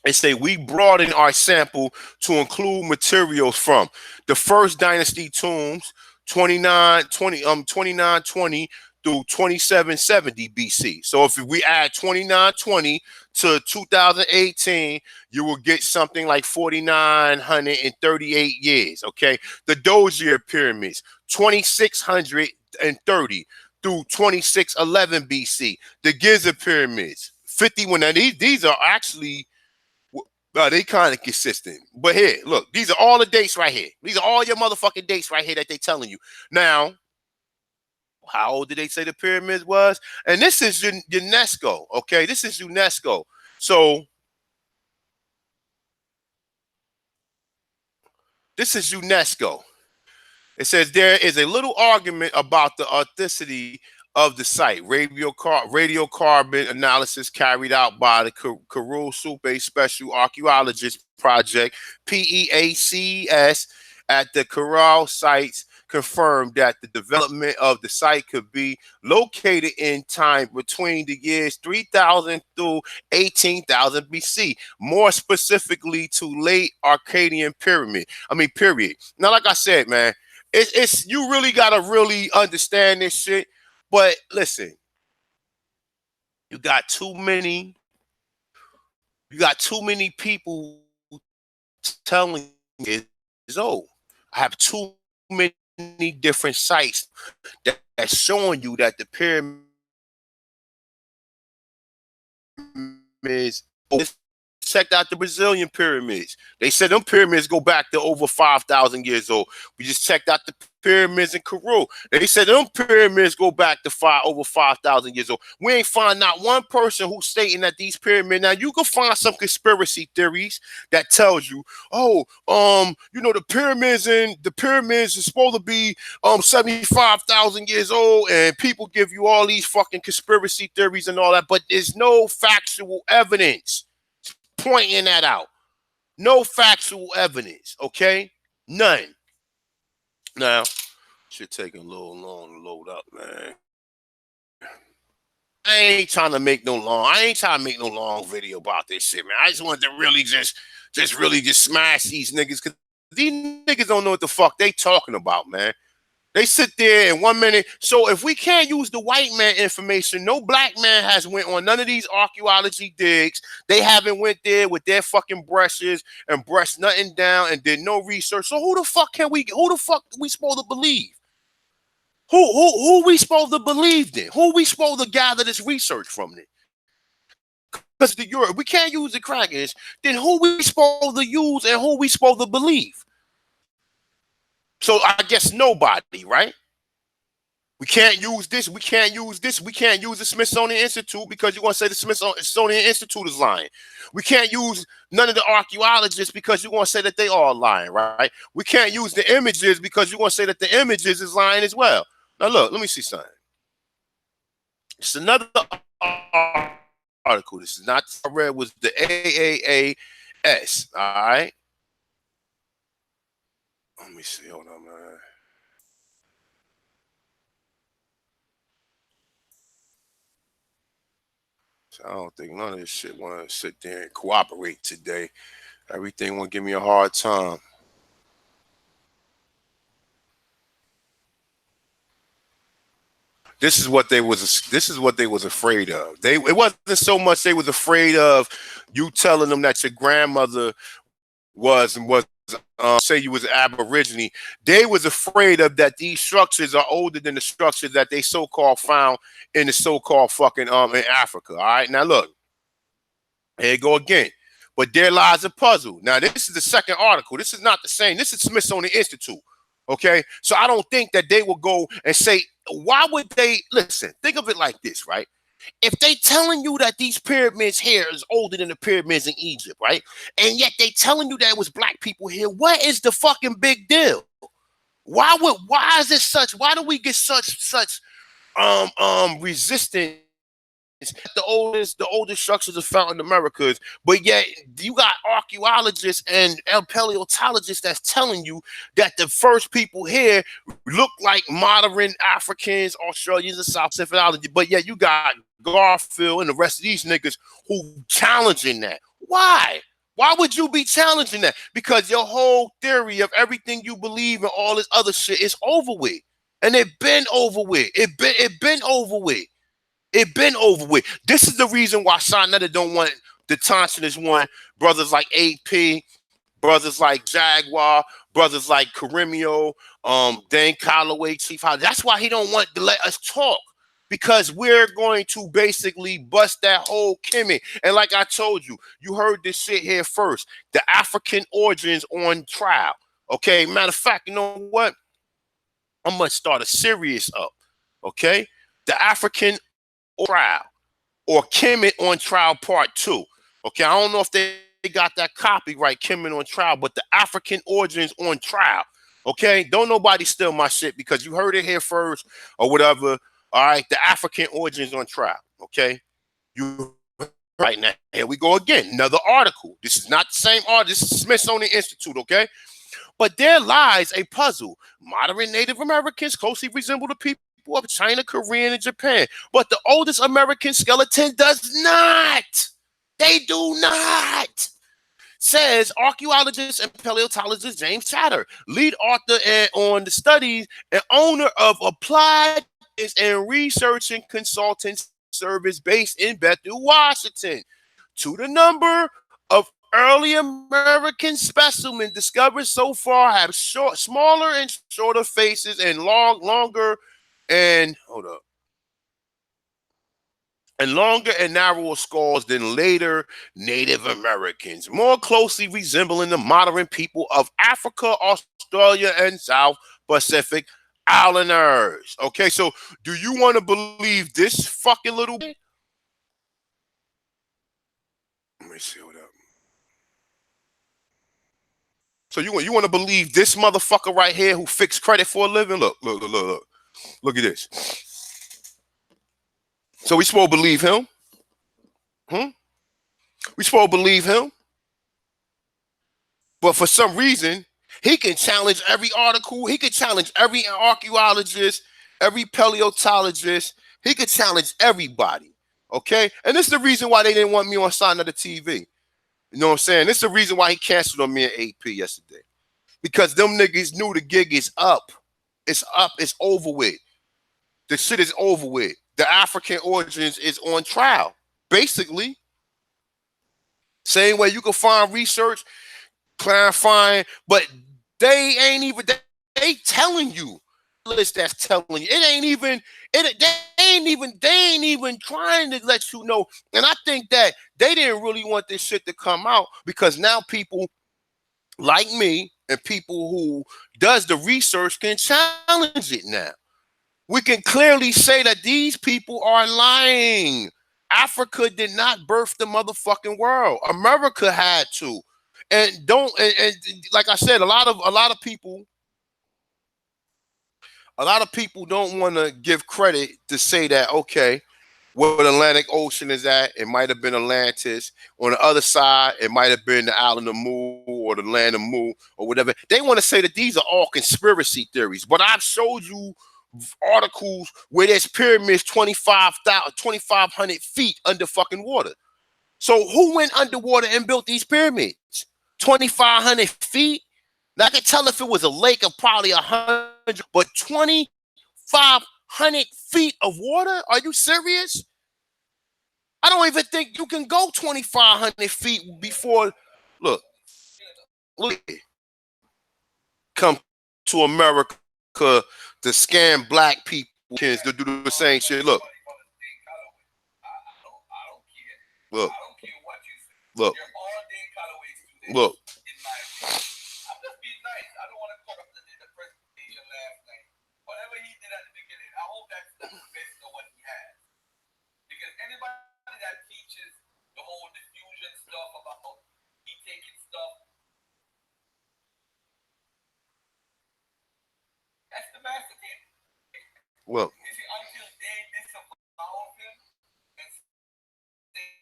It say we broaden our sample to include materials from the first dynasty tombs, 2920 through 2770 BC. So if we add 2920 to 2018, you will get something like 4,938 years. Okay, the Dozier pyramids, 2630 through 2611 BC. The Giza pyramids, 51. Now these are actually. They kind of consistent. But here, look, these are all the dates right here. These are all your motherfucking dates right here that they telling you. Now, how old did they say the pyramids was? And this is UNESCO, okay? This is UNESCO. So, this is UNESCO. It says there is a little argument about the authenticity of the site. Radiocarbon analysis carried out by the Karul Supe Special Archaeologist Project, PEACS, at the corral sites confirmed that the development of the site could be located in time between the years 3000 through 18,000 BC, more specifically to late Arcadian period. Now, like I said, man, it's you really gotta really understand this shit. But listen, you got too many, people telling you it's old. I have too many different sites that's showing you that the pyramids. Checked out the Brazilian pyramids. They said them pyramids go back to over 5,000 years old. We just checked out the pyramids in Peru. They said them pyramids go back to over 5,000 years old. We ain't find not one person who's stating that these pyramids. Now you can find some conspiracy theories that tells you, oh, the pyramids is supposed to be 75,000 years old, and people give you all these fucking conspiracy theories and all that, but there's no factual evidence pointing that out. No factual evidence, okay? None. Now, shit taking a little long to load up, man. I ain't trying to make no long video about this shit, man. I just wanted to really just smash these niggas, because these niggas don't know what the fuck they talking about, man. They sit there in 1 minute. So if we can't use the white man information, no black man has went on none of these archaeology digs. They haven't went there with their fucking brushes and brushed nothing down and did no research. So who the fuck we supposed to believe? Who we supposed to believe then? Who we supposed to gather this research from then? Because the Europe, we can't use the crackers, then who we supposed to use and who we supposed to believe? So I guess nobody, right? We can't use this. We can't use the Smithsonian Institute because you're going to say the Smithsonian Institute is lying. We can't use none of the archaeologists because you're going to say that they are lying, right? We can't use the images because you're going to say that the images is lying as well. Now look, let me see something. It's another article. This is not I read was the AAAS, all right? Let me see. Hold on, man. So I don't think none of this shit want to sit there and cooperate today. Everything want to give me a hard time. This is what they was afraid of. It wasn't so much they was afraid of you telling them that your grandmother was say you was Aborigine. They was afraid of that these structures are older than the structures that they so-called found in the so-called fucking in Africa. All right, now look, here you go again. But there lies a puzzle. Now this is the second article. This is not the same. This is Smithsonian Institute. Okay, so I don't think that they will go and say, why would they listen? Think of it like this, right? If they telling you that these pyramids here is older than the pyramids in Egypt, right? And yet they telling you that it was black people here, what is the fucking big deal? Why is it such? Why do we get such resistance? The oldest structures are found in Americas, but yet you got archaeologists and paleontologists that's telling you that the first people here look like modern Africans, Australians, and South Pacific, but yet you got Garfield and the rest of these niggas who challenging that. Why? Why would you be challenging that? Because your whole theory of everything you believe and all this other shit is over with, and it been over with. It been over with. It been over with. This is the reason why Sonetta don't want the Thompsoners want brothers like AP, brothers like Jaguar, brothers like Carimio, Dan Calloway, Chief Holly. That's why he don't want to let us talk, because we're going to basically bust that whole Kimmy. And like I told you, you heard this shit here first. The African origins on trial. Okay, matter of fact, you know what? I'm gonna start a series up. Okay, the African trial, or Kemet on Trial Part 2. Okay, I don't know if they got that copyright, Kemet on Trial, but the African origins on trial. Okay, don't nobody steal my shit because you heard it here first or whatever. All right, the African origins on trial. Okay, you right now. Here we go again. Another article. This is not the same article. This is Smithsonian Institute. Okay, But there lies a puzzle. Modern Native Americans closely resemble the people of China, Korea, and Japan. But the oldest American skeleton does not. They do not. Says archaeologist and paleontologist James Chatter, lead author on the studies and owner of Applied and Research and Consulting Service based in Bethel, Washington. To the number of early American specimens discovered so far have smaller and shorter faces and longer and longer and narrower skulls than later Native Americans, more closely resembling the modern people of Africa, Australia, and South Pacific Islanders. Okay, so do you want to believe this fucking little bit? Let me see what up. So you want to believe this motherfucker right here who fixed credit for a living? Look at this. So we supposed to believe him? We supposed to believe him? But for some reason, he can challenge every article. He can challenge every archaeologist, every paleontologist. He could challenge everybody. Okay? And this is the reason why they didn't want me on Sign of the TV. You know what I'm saying? This is the reason why he canceled on me at AP yesterday. Because them niggas knew the gig is up. It's up. It's over with. The shit is over with. The African origins is on trial. Basically. Same way you can find research clarifying, but they ain't even they telling you. List that's telling you. They ain't even trying to let you know. And I think that they didn't really want this shit to come out because now people like me and people who does the research can challenge it now. We can clearly say that these people are lying. Africa did not birth the motherfucking world. America had to. And like I said, a lot of people don't want to give credit to say that, okay, where the Atlantic Ocean is at, it might have been Atlantis. On the other side, it might have been the island of Mu or the land of Mu or whatever. They want to say that these are all conspiracy theories. But I've showed you articles where there's pyramids 2,500 feet under fucking water. So who went underwater and built these pyramids? 2,500 feet? Now I can tell if it was a lake of probably 100, but 2,500 feet of water? Are you serious? I don't even think you can go 2,500 feet before. Look, come to America to scam black people to do the same shit. Look. I'm just being nice. I don't want to call up the presentation last night. Whatever he did at the beginning, I hope that's the best of what he has. Because anybody that teaches the whole diffusion stuff about he taking stuff, that's the master kid. Well, you see, until they disavow him and say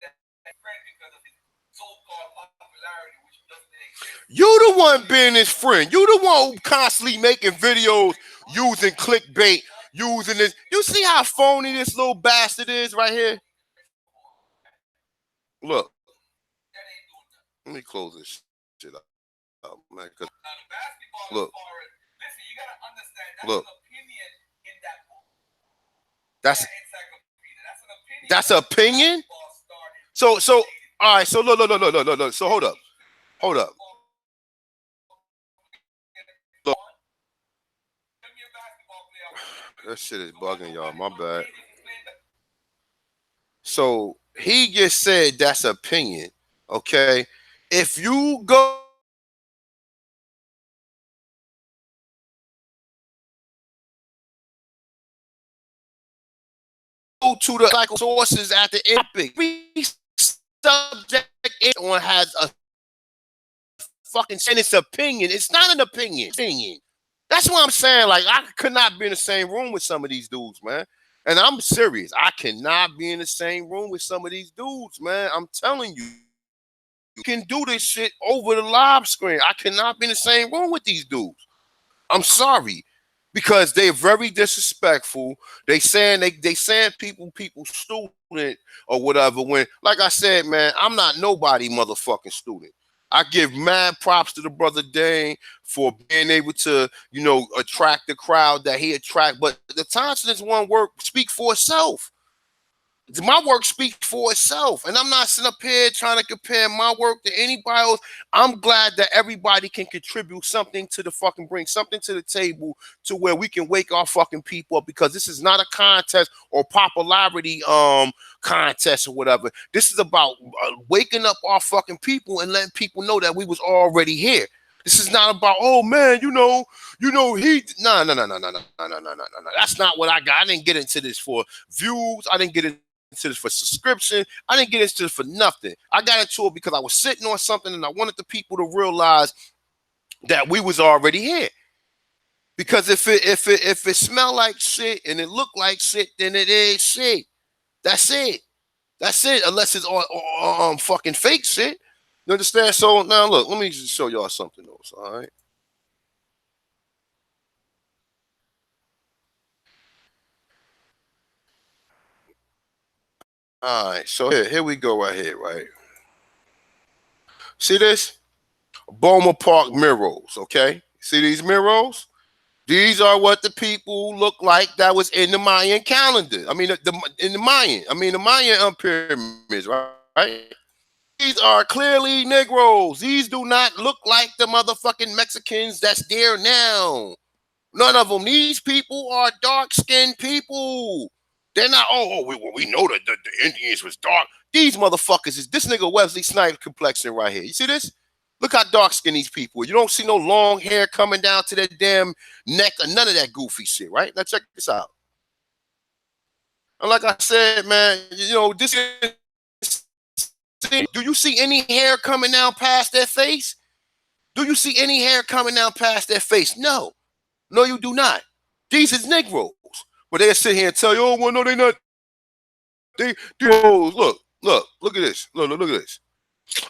that friend because of his so-called popularity, which doesn't exist. You the one being his friend. You the one who constantly making videos using clickbait, using this. You see how phony this little bastard is right here? Look. Let me close this shit up, man. Look. Listen, you gotta understand that's look. An opinion in that book. That's an opinion? So all right, so look. So hold up. Look. That shit is bugging y'all, my bad. So he just said that's opinion. Okay. If you go to the cycle sources at the epic, every subject on has a fucking and it's opinion. It's not an opinion. That's what I'm saying. Like, I could not be in the same room with some of these dudes, man. And I'm serious. I cannot be in the same room with some of these dudes, man. I'm telling you. can do this shit over the live screen. I cannot be in the same room with these dudes. I'm sorry. Because they're very disrespectful. They saying people student or whatever. When, like I said, man, I'm not nobody motherfucking student. I give mad props to the brother Dane for being able to, attract the crowd that he attract. But the Thompson's one work speak for itself. My work speaks for itself, and I'm not sitting up here trying to compare my work to anybody else. I'm glad that everybody can contribute something to the fucking, bring something to the table to where we can wake our fucking people up, because this is not a contest or popularity contest or whatever. This is about waking up our fucking people and letting people know that we was already here. This is not about, oh man, he no. That's not what I got. I didn't get into this for views. I didn't get into this for subscription. I didn't get into this for nothing. I got into it because I was sitting on something and I wanted the people to realize that we was already here. Because if it smell like shit and it look like shit, then it is shit. That's it. That's it. Unless it's on fucking fake shit. You understand? So now look, let me just show y'all something else. All right. All right. So here we go right here, right? See this? Boma Park mirrors, okay? See these mirrors? These are what the people look like that was in the Mayan calendar. I mean, the Mayan pyramids, right? These are clearly Negroes. These do not look like the motherfucking Mexicans that's there now. None of them. These people are dark-skinned people. They're not, we know that the Indians was dark. These motherfuckers is this nigga Wesley Snipes complexion right here. You see this? Look how dark-skinned these people are. You don't see no long hair coming down to their damn neck or none of that goofy shit, right? Now check this out. And like I said, man, this is, do you see any hair coming down past their face? Do you see any hair coming down past their face? No. No, you do not. These is Negroes. But they'll sit here and tell you, oh, well, no, they not. They look at this. Look at this.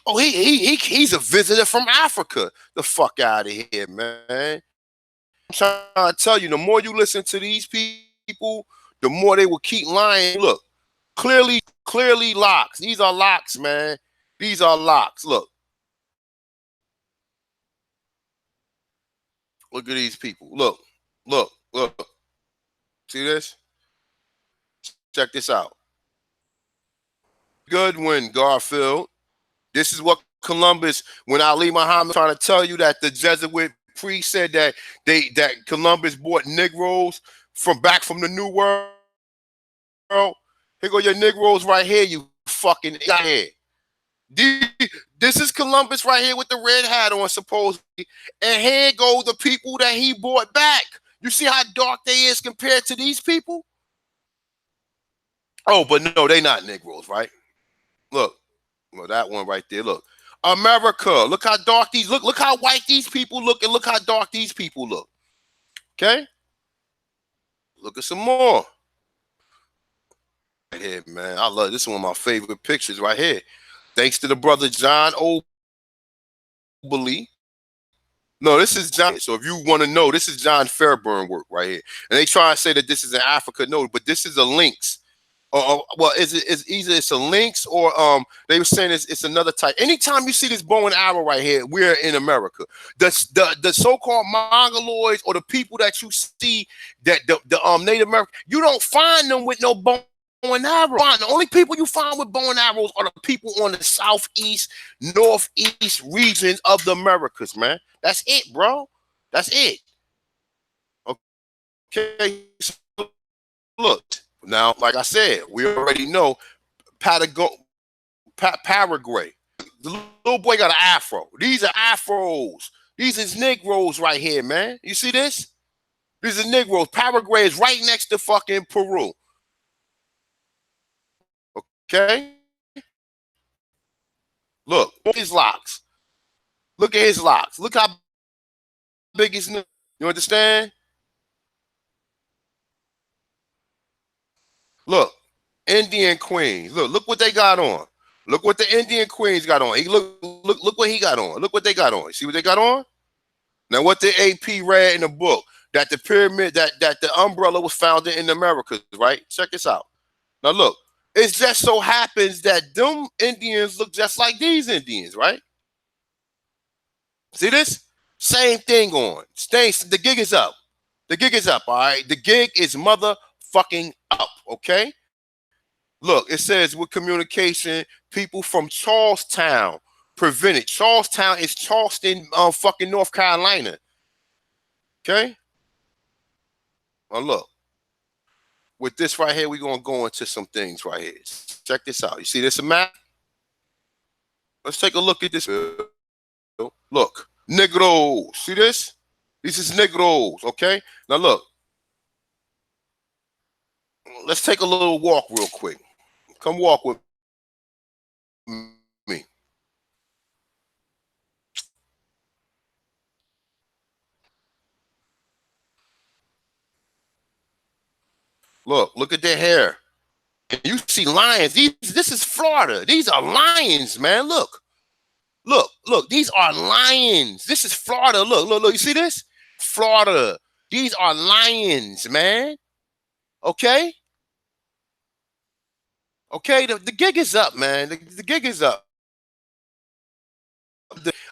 Oh, he's a visitor from Africa. The fuck out of here, man. I'm trying to tell you, the more you listen to these people, the more they will keep lying. Look, clearly locks. These are locks, man. These are locks. Look at these people. Look. See this? Check this out. Goodwin, Garfield. This is what Columbus, when Ali Muhammad trying to tell you that the Jesuit priest said that Columbus brought Negroes from the New World. Here go your Negroes right here, you fucking head. This is Columbus right here with the red hat on, supposedly. And here go the people that he brought back. You see how dark they is compared to these people? Oh, but no, they not Negroes, right? Look, well, that one right there. Look, America. Look how dark these look. Look how white these people look, and look how dark these people look. Okay. Look at some more. Right here, man. I love this. Is one of my favorite pictures right here. Thanks to the brother John Oberly. No, this is John. So if you want to know, this is John Fairburn work right here. And they try to say that this is in Africa. No, but this is a lynx. Well, it's either it's a lynx or they were saying it's another type. Anytime you see this bow and arrow right here, we're in America. The so-called Mongoloids or the people that you see that the Native American, you don't find them with no bow and arrow. The only people you find with bow and arrows are the people on the southeast, northeast regions of the Americas, man. That's it, bro. That's it. Okay, so look. Now, like I said, we already know Paraguay. The little boy got an afro. These are afros. These is Negroes right here, man. You see this? These are Negroes. Paraguay is right next to fucking Peru. Okay? Look at his locks. Look at his locks. Look how big his. You understand? Look, Indian Queens. Look what they got on. Look what the Indian Queens got on. Look what he got on. Look what they got on. See what they got on? Now, what the AP read in the book, that the pyramid, that the umbrella was founded in the Americas, right? Check this out. Now, look, it just so happens that them Indians look just like these Indians, right? See this? Same thing on. The gig is up. The gig is up, all right? The gig is motherfucking up, okay? Look, it says with communication, people from Charlestown prevented. Charlestown is Charleston, fucking North Carolina. Okay? Now look, with this right here, we're gonna go into some things right here. Check this out. You see this map? Let's take a look at this. Look, Negroes. See this? This is Negroes, okay? Now look. Let's take a little walk real quick. Come walk with me. Look at their hair. And you see lions. This is Florida. These are lions, man. Look. These are lions. This is Florida. Look. You see this? Florida. These are lions, man. Okay? Okay, the gig is up, man. The gig is up.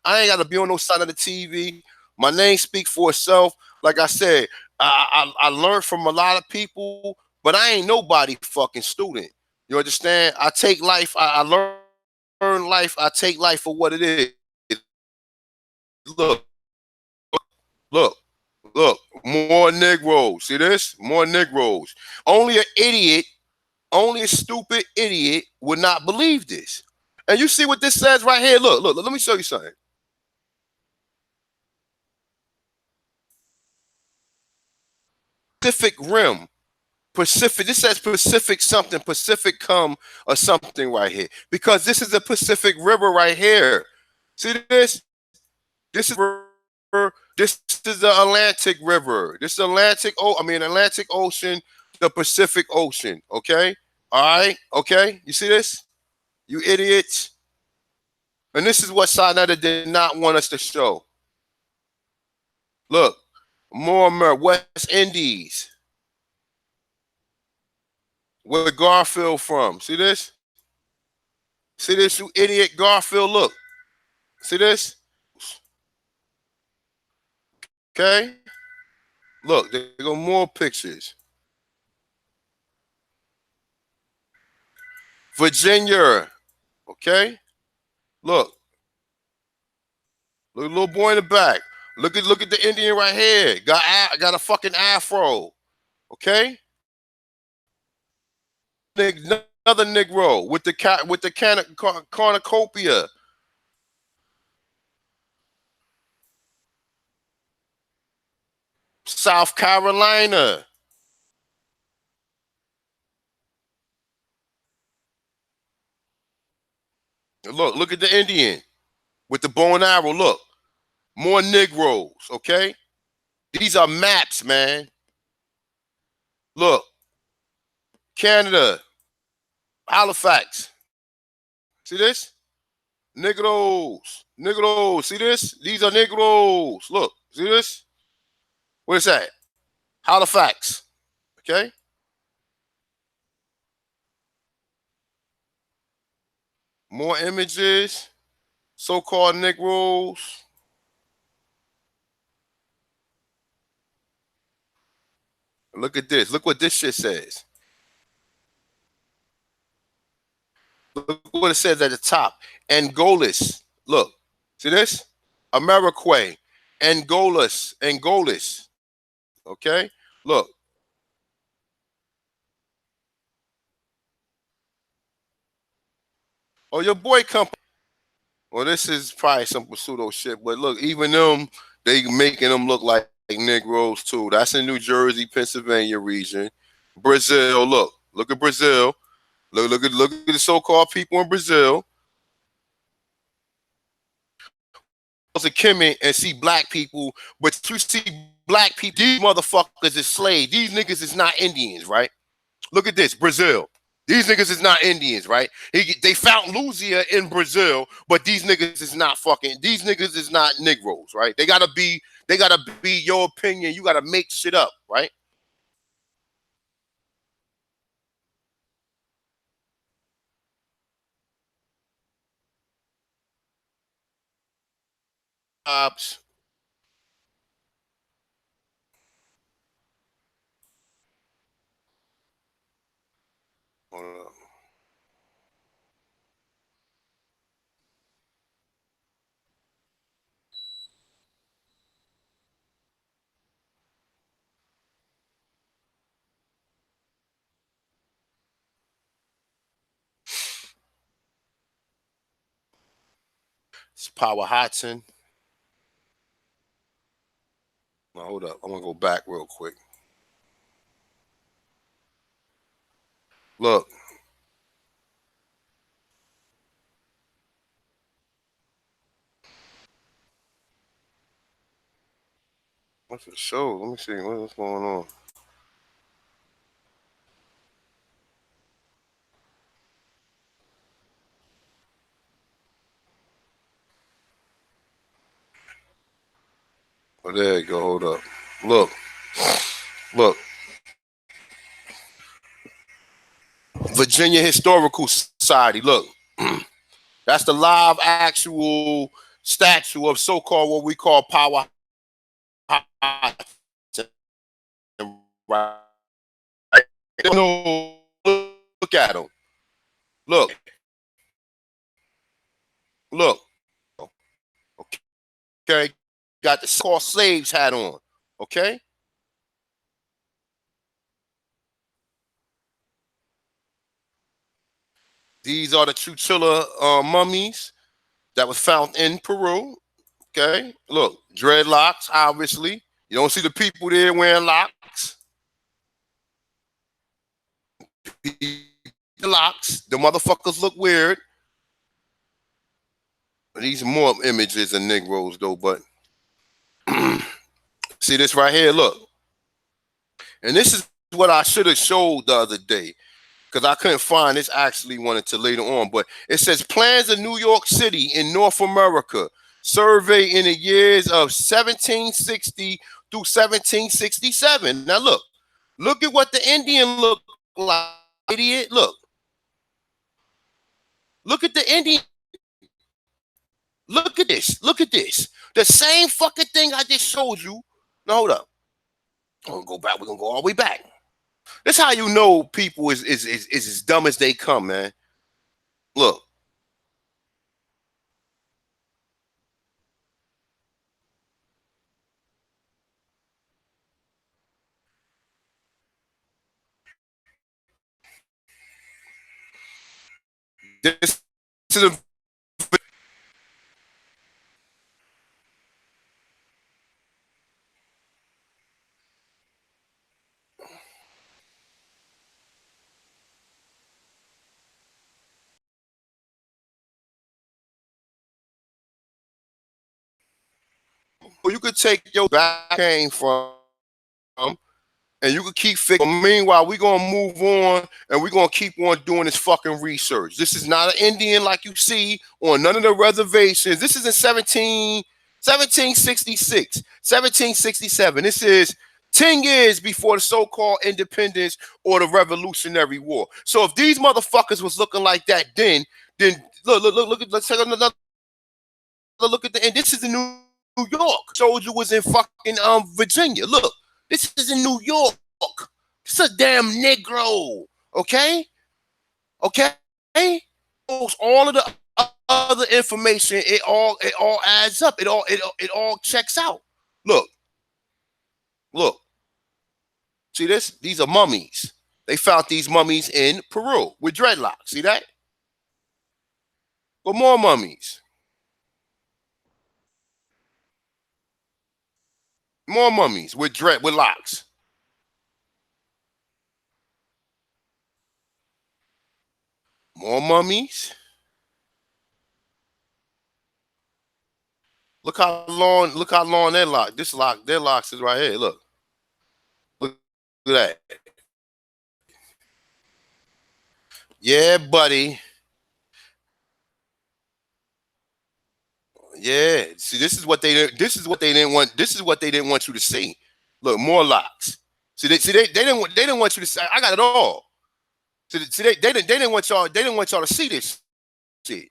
I ain't got to be on no side of the TV. My name speaks for itself. Like I said, I learned from a lot of people, but I ain't nobody fucking student. You understand? I take life. I learn life. I take life for what it is. Look. More Negroes. See this? More Negroes. Only an idiot, only a stupid idiot would not believe this. And you see what this says right here? Look, let me show you something. Pacific Rim. Pacific, this says Pacific something, Pacific come or something right here. Because this is the Pacific River right here. See this? This is the Atlantic River. This is Atlantic Ocean, the Pacific Ocean. Okay? All right? Okay? You see this? You idiots. And this is what Sinetta did not want us to show. Look, more West Indies. Where Garfield from? See this? See this, you idiot Garfield? Look. See this? Okay? Look, there go more pictures. Virginia. Okay? Look. Look, little boy in the back. Look at the Indian right here. Got a fucking afro. Okay? Another Negro with the cornucopia. South Carolina. Look at the Indian with the bow and arrow. Look, more Negroes, okay? These are maps, man. Look, Canada, Halifax. See this? Negroes. See this? These are Negroes. Look, see this? What is that? Halifax. Okay? More images. So-called Negroes. Look at this. Look what this shit says. Look what it says at the top. Angolas. Look. See this? Amerique. Angolas. Okay? Look. Oh, your boy company. Well, this is probably some pseudo shit, but look, even them, they making them look like Negroes too. That's in New Jersey, Pennsylvania region. Brazil, look at Brazil. Look at the so-called people in Brazil. To Kimmy and see black people, but you see black people, these motherfuckers is slaves. These niggas is not Indians, right? Look at this, Brazil. These niggas is not Indians, right? They found Luzia in Brazil, but these niggas is not fucking. These niggas is not Negroes, right? They gotta be. They gotta be your opinion. You gotta make shit up, right? Jobs. Hold up. It's Power Hudson. Now, hold up. I'm gonna go back real quick. Look, what's the show? Let me see what's going on. Oh, there you go. Hold up. Look, look. Virginia Historical Society. Look, that's the live actual statue of so-called what we call Power Hudson, right? No, look at him. Look, look. Okay, got the so-called slaves hat on. Okay, these are the Chuchilla mummies that was found in Peru. Okay, look, dreadlocks. Obviously, you don't see the people there wearing locks. The locks. The motherfuckers look weird. These are more images of Negroes though, but see this right here. Look, and this is what I should have showed the other day because I couldn't find this. Actually, wanted to later on, but it says plans of New York City in North America survey in the years of 1760 through 1767. Now look at what the Indian look like, idiot. Look at the Indian. Look at this. Look at this. The same fucking thing I just showed you. Now hold up. We're gonna go back. We're gonna go all the way back. That's how you know people is as dumb as they come, man. Look, this is a you could take your back came from and you can keep fixing. Meanwhile, we're gonna move on and we're gonna keep on doing this fucking research. This is not an Indian like you see on none of the reservations. This is in 1766, 1767. This is 10 years before the so-called independence or the Revolutionary War. So if these motherfuckers was looking like that then look, let's take another look at the end. This is in New York. Soldier was in fucking Virginia. Look, this is in New York. This is a damn Negro. Okay? Okay? All of the other information, it all adds up. It all checks out. Look, look. See this? These are mummies. They found these mummies in Peru with dreadlocks. See that? But more mummies. More mummies with locks. More mummies. Look how long their lock. Their locks is right here. Look at that. Yeah, buddy. Yeah. See, this is what they didn't want. This is what they didn't want you to see. Look, more locks. They didn't want you to see. I got it all. See, they didn't want y'all to see this shit.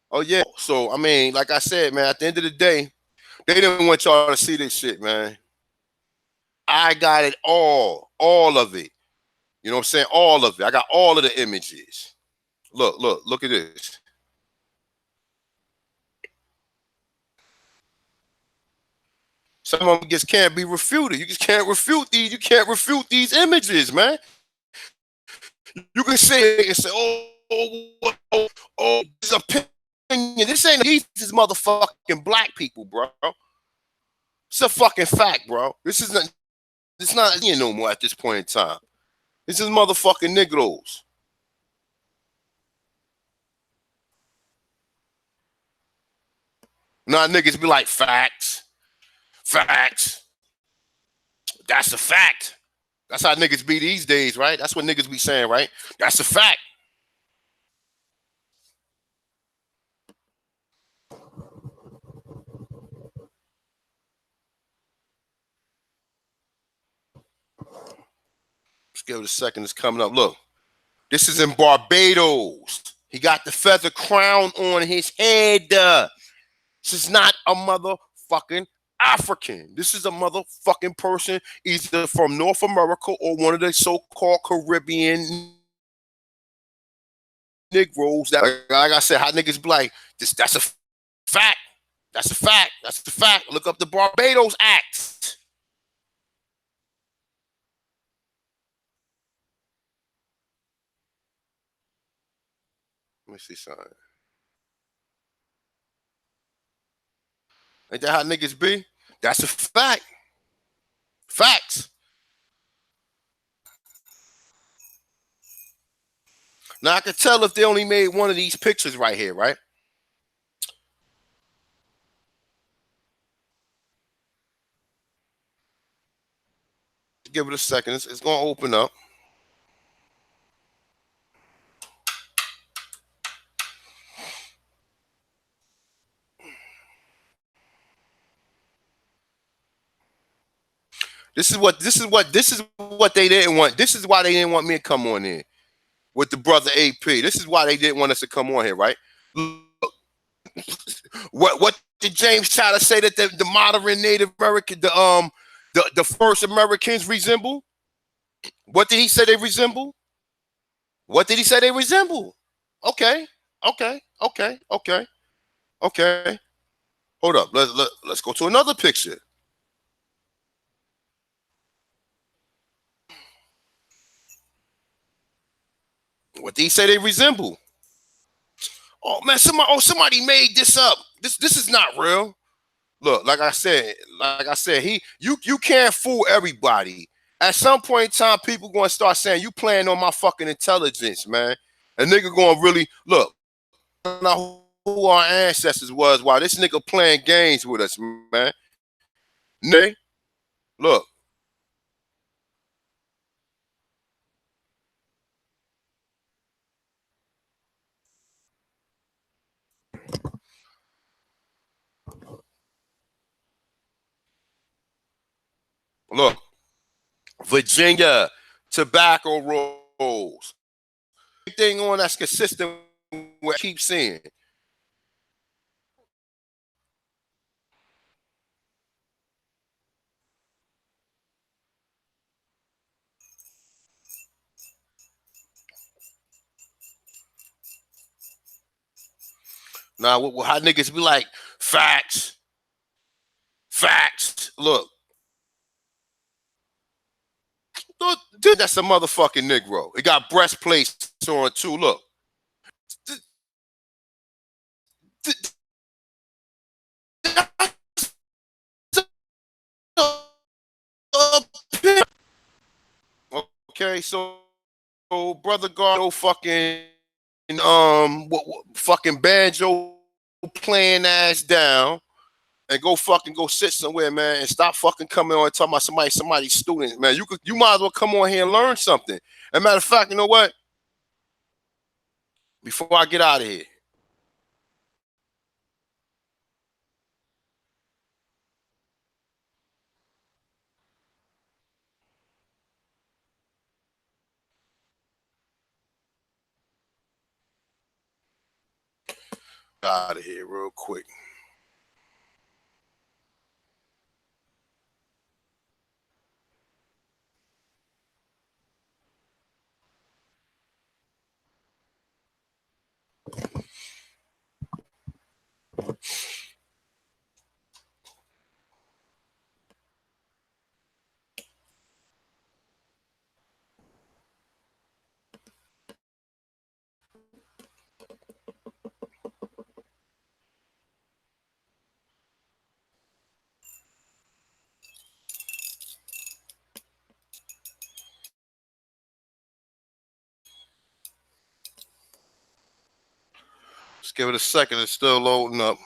Oh yeah. So I mean, like I said, man, at the end of the day, they didn't want y'all to see this shit, man. I got it all of it. You know what I'm saying? All of it. I got all of the images. Look at this. Some of them just can't be refuted. You just can't refute these. You can't refute these images, man. You can say and say, this opinion. This ain't these motherfucking black people, bro. It's a fucking fact, bro. This isn't. It's not no more at this point in time. This is motherfucking Negroes. Now niggas be like facts, facts. That's a fact. That's how niggas be these days, right? That's what niggas be saying, right? That's a fact. Let's give it a second. It's coming up. Look, this is in Barbados. He got the feather crown on his head. This is not a motherfucking African. This is a motherfucking person either from North America or one of the so-called Caribbean Negroes. That, like I said, how niggas be like, that's a fact. That's a fact. That's the fact. Look up the Barbados Act. Let me see something. Ain't that how niggas be? That's a fact. Facts. Now I can tell if they only made one of these pictures right here, right? Give it a second. It's gonna open up. This is what they didn't want. This is why they didn't want me to come on in with the brother AP. This is why they didn't want us to come on here, right? Look, what did James try to say that the modern Native American, the first Americans resemble? What did he say they resemble? What did he say they resemble? Okay, okay. Hold up. Let's go to another picture. What did he say they resemble? Oh man, somebody made this up. This is not real. Look, like I said, you can't fool everybody. At some point in time, people gonna start saying you playing on my fucking intelligence, man. A nigga gonna really look. Now who our ancestors was while this nigga playing games with us, man. Nay, look, look. Virginia tobacco rolls. Thing on that's consistent with I keep seeing. Now, how niggas be like, facts, facts. Look, dude, that's a motherfucking Negro. It got breastplates on too. Look. Okay, so brother Gardo fucking fucking banjo playing ass down. and go fucking go sit somewhere, man, and stop fucking coming on and talking about somebody's student, man. You might as well come on here and learn something. As a matter of fact, you know what? Before I get out of here, real quick. Just give it a second. It's still loading up.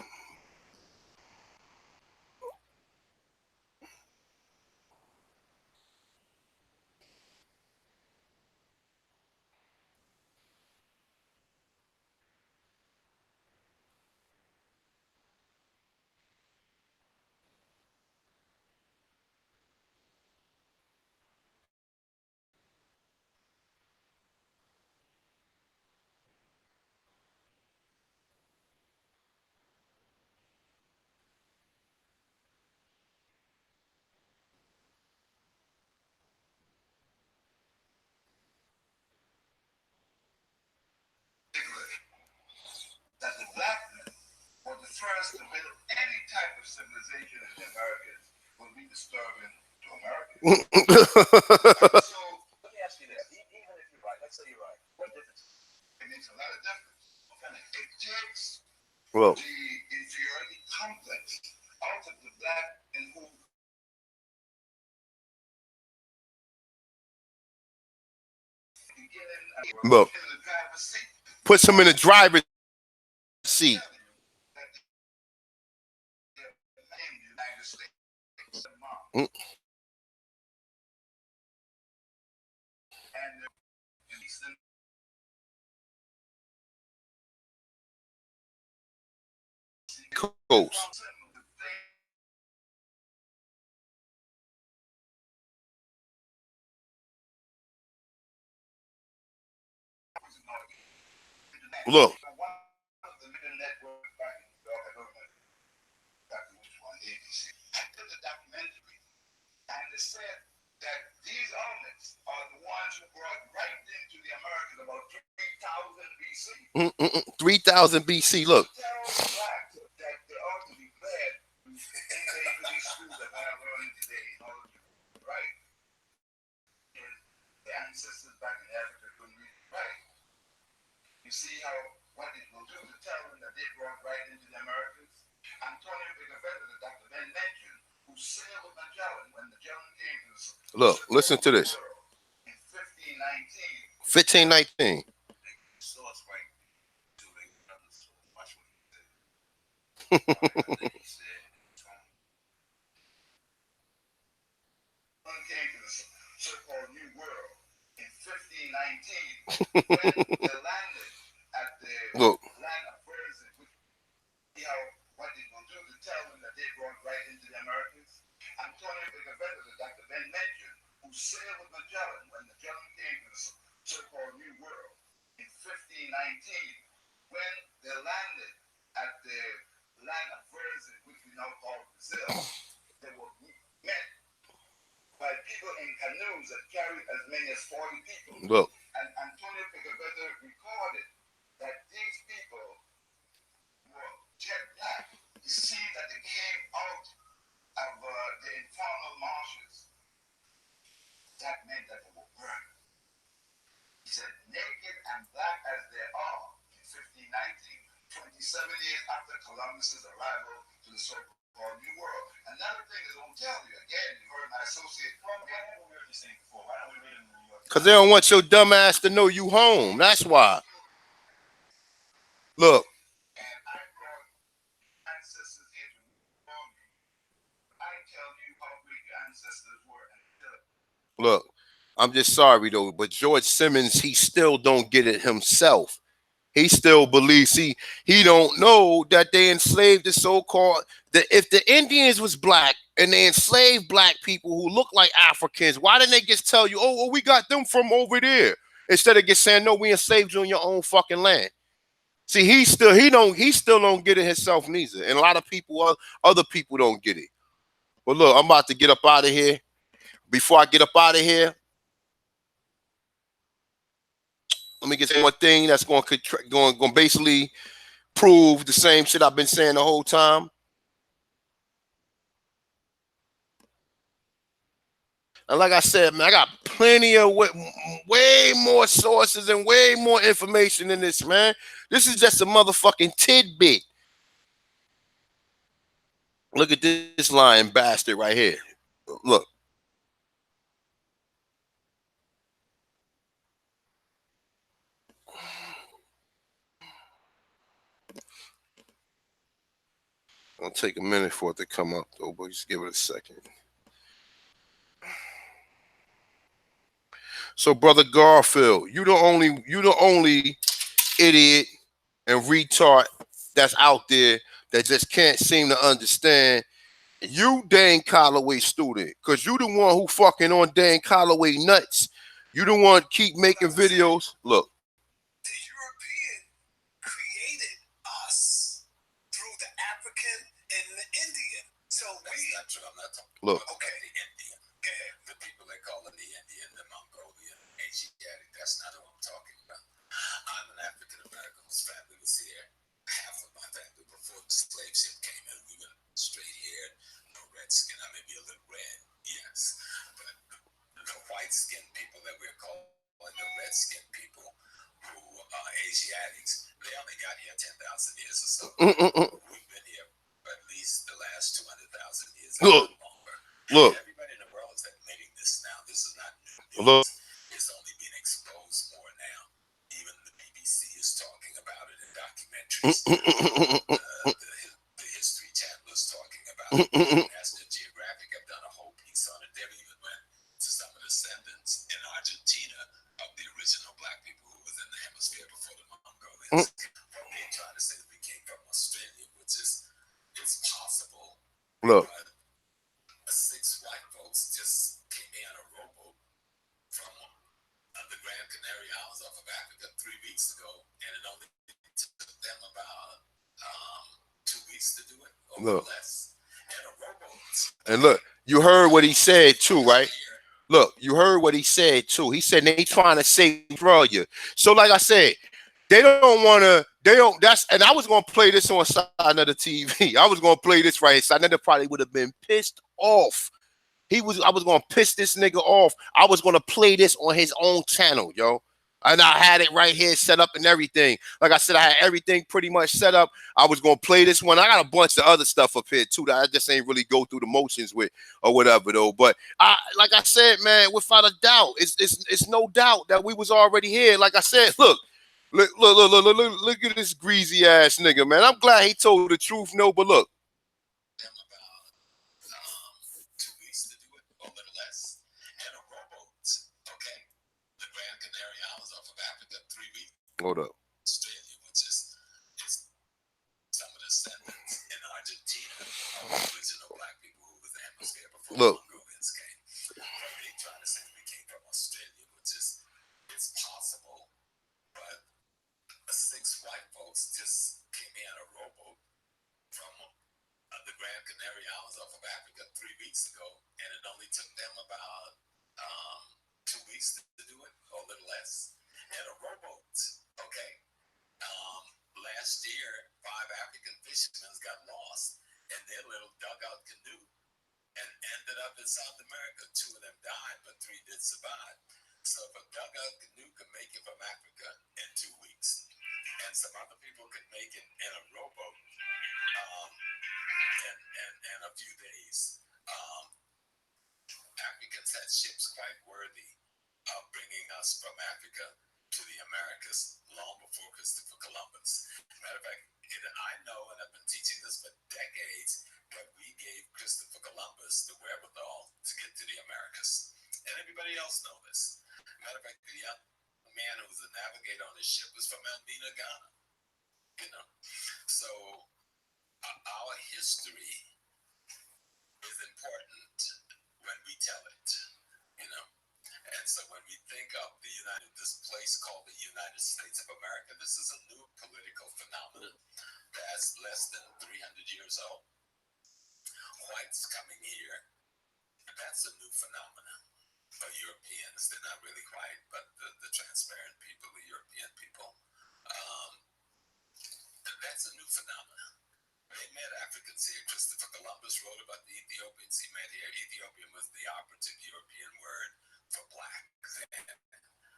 That the black men were the first to build any type of civilization in the Americas will be disturbing to Americans. So let me ask you this: even if you're right, let's say you're right, what difference? It makes a lot of difference. It takes Well, the inferiority complex out of the black and who. Look, puts him in the driver's seat. Mm. Coast. Look. And they said that these elements are the ones who brought right into the Americas about 3000 BC. 3000 BC, look. Tell blacks that they ought to be glad in these schools that I are learning today in order to write. And the ancestors back in Africa couldn't read and write. You see how what it will do to tell them that they brought right into the Americas? Antonio Picavetta, that Dr. Ben mentioned, who sailed with Magellan when Magellan came to the look, listen to this. In 1519. 1519. Source right to the brothers. Watch what he said. He said, came to the so-called New World in 1519 when they landed at the look. land of Persia. See how what it will do to tell them that they brought right into the Americas? Antonio Picavetta, that Dr. Ben mentioned, who sailed with Magellan when Magellan came to the so-called New World in 1519 when they landed at the land of Persia, which we now call Brazil. They were met by people in canoes that carried as many as 40 people. Look. And Antonio Picavetta recorded that these people were jet black. You see that they came out of the infernal marshes. That meant that they were burned. He said, naked and black as they are in 1519, 27 years after Columbus's arrival to the so-called New World. Another thing is, I won't tell you again, you heard my associate, well, we haven't heard this thing before. Why don't we read it in the New York Times? Because they don't want your dumb ass to know you home. That's why. Look. And I brought ancestors here to warn you I'm just sorry though, but George Simmons, he still don't get it himself. He still believes he don't know that they enslaved the so-called that if the Indians was black and they enslaved black people who look like Africans, why didn't they just tell you, oh, well, we got them from over there, instead of just saying, no, we enslaved you on your own fucking land. See, he still don't get it himself neither, and a lot of people, other people don't get it. But look, I'm about to get up out of here. Before I get up out of here, let me get one thing that's going basically prove the same shit I've been saying the whole time. And like I said, man, I got plenty of way more sources and way more information in this, man. This is just a motherfucking tidbit. Look at this lying bastard right here. Look. It'll take a minute for it to come up, though, but just give it a second. So, brother Garfield, you the only idiot and retard that's out there that just can't seem to understand. You Dane Calloway student, cause you the one who fucking on Dane Calloway nuts. You the one keep making videos. Look. The European created us through the African and the Indian. So that's not true. I'm not talking. Look. Okay, the Indian. The people they call it the Indian, the Mongolian, Asiatic. That's not what I'm talking about. I'm an African American whose family was here. Half of my family before the slave ship came in, we were straight haired, no red skin. I may be a little red, yes, but the white skinned people that we're calling the red skinned people, who are Asiatics, they only got here 10,000 years or so. We've been here for at least the last 200,000 years. Look. Everybody in the world is admitting this now. This is not new. Look. It's only being exposed more now. Even the BBC is talking about it in documentaries. The History Channel is talking about it. National Geographic have done a whole piece on it. They've even went to some of the descendants in Argentina of the original black people who was in the hemisphere before the Mongolians. What they're trying to say that we came from Australia, which is it's possible. Look. Six white folks just came in on a rowboat from the Grand Canary Islands off of Africa 3 weeks ago, and it only took them about 2 weeks to do it, or less. And a rowboat. And look, you heard what he said too, right? Look, you heard what he said too. He said they trying to save Australia. So, like I said, they don't want to. They don't. That's and I was gonna play this on side of the TV. I was gonna play this right. So I know probably would have been pissed off. I was gonna piss this nigga off. I was gonna play this on his own channel, yo. And I had it right here set up and everything. Like I said, I had everything pretty much set up. I was gonna play this one. I got a bunch of other stuff up here too that I just ain't really go through the motions with or whatever though. But like I said, man, without a doubt, it's no doubt that we was already here. Like I said, look at this greasy ass nigga, man. I'm glad he told the truth, no, but look. Hold up. Australia, which is some of the descendants in Argentina of the original black people who was in the hemisphere before the Mongolians came. They trying to say we came from Australia, which is it's possible, but 6 white folks just came in on a rowboat from the Grand Canary Islands off of Africa 3 weeks ago, and it only took them about 2 weeks to do it, or a little less. And a rowboat. Okay. Last year, 5 African fishermen got lost in their little dugout canoe and ended up in South America. 2 of them died, but 3 did survive. So if a dugout canoe could make it from Africa in 2 weeks, and some other people could make it in a rowboat in a few days, Africans had ships quite worthy of bringing us from Africa to the Americas long before Christopher Columbus. Matter of fact, I know, and I've been teaching this for decades, that we gave Christopher Columbus the wherewithal to get to the Americas. And everybody else knows this. navigate on his ship was from Elmina, Ghana. You know, so our history is important when we tell it. You know, and so when we think of this place called the United States of America, this is a new political phenomenon that's less than 300 years old. Whites coming here, that's a new phenomenon. For Europeans, they're not really white, but the transparent people, the European people, that's a new phenomenon. They met Africans here. Christopher Columbus wrote about the Ethiopians he met here. Ethiopian was the operative European word for black then.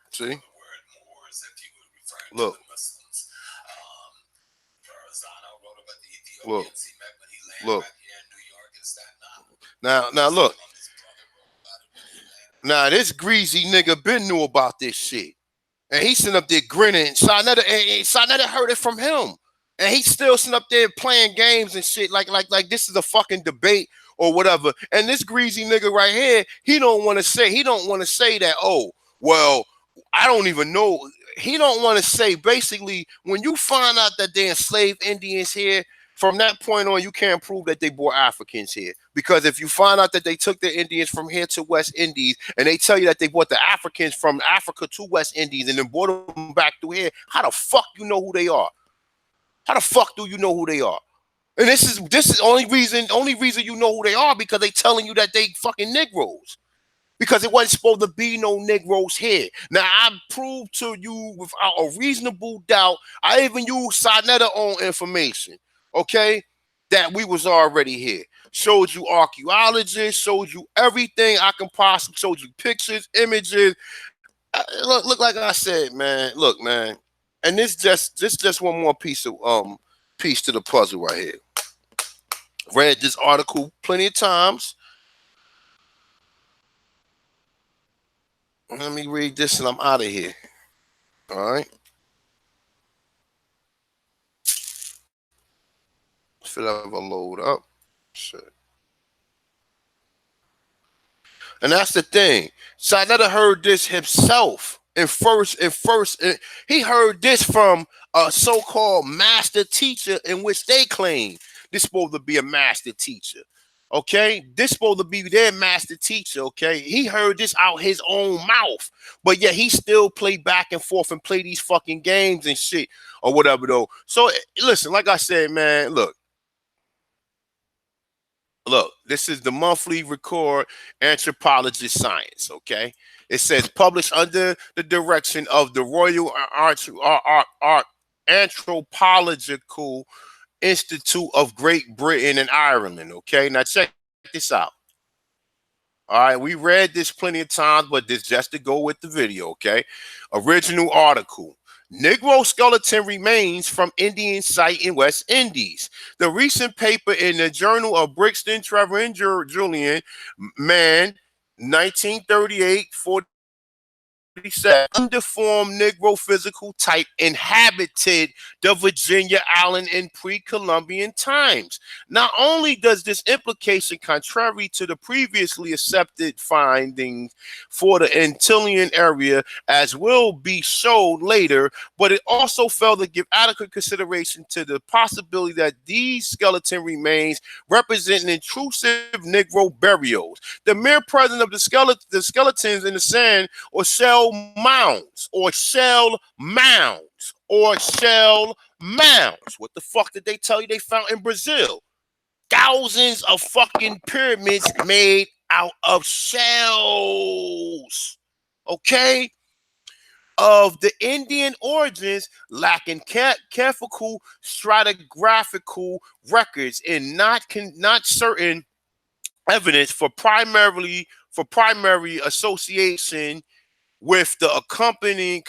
See? The word Moors, if you were referring Look. to the Muslims. Verrazano wrote about the Ethiopians he met when he landed right here in New York and Staten Island. Now look. Now this greasy nigga been knew about this shit. And he sitting up there grinning. Sarnetta heard it from him. And he's still sitting up there playing games and shit like this is a fucking debate or whatever. And this greasy nigga right here, he don't want to say that, oh, well, I don't even know. He don't want to say, basically, when you find out that they enslaved Indians here, from that point on, you can't prove that they brought Africans here. Because if you find out that they took the Indians from here to West Indies, and they tell you that they brought the Africans from Africa to West Indies and then brought them back through here, how the fuck you know who they are? How the fuck do you know who they are? And this is only reason you know who they are, because they telling you that they fucking Negroes. Because it wasn't supposed to be no Negroes here. Now, I proved to you without a reasonable doubt, I even used Sarnetta on information, okay, that we was already here. Showed you archaeologists, showed you everything I can possibly, showed you pictures, images. Look, like I said, man, look, man. And this just one more piece to the puzzle right here. Read this article plenty of times. Let me read this and I'm out of here. All right. If it ever load up. Shit. And that's the thing. Sarnetta heard this himself. He heard this from a so-called master teacher, in which they claim this supposed to be a master teacher. Okay, this supposed to be their master teacher. Okay, he heard this out his own mouth, but yet he still play back and forth and play these fucking games and shit or whatever though. So listen, like I said, man, look, this is the monthly record Anthropologist Science. Okay, it says published under the direction of the Royal Anthropological Institute of Great Britain and Ireland. Okay, now check this out. All right, we read this plenty of times, but this just to go with the video. Okay, original article. Negro skeleton remains from Indian site in West Indies. The recent paper in the Journal of Brixton, Trevor, and Julian, man, 1938, undeformed Negro physical type inhabited the Virginia island in pre-Columbian times. Not only does this implication contrary to the previously accepted findings for the Antillean area, as will be shown later, but it also failed to give adequate consideration to the possibility that these skeleton remains represent intrusive Negro burials. The mere presence of the skeletons in the sand or shell mounds. What the fuck did they tell you they found in Brazil? Thousands of fucking pyramids made out of shells. Okay? Of the Indian origins, lacking careful stratigraphical records and not certain evidence for primary association with the accompanying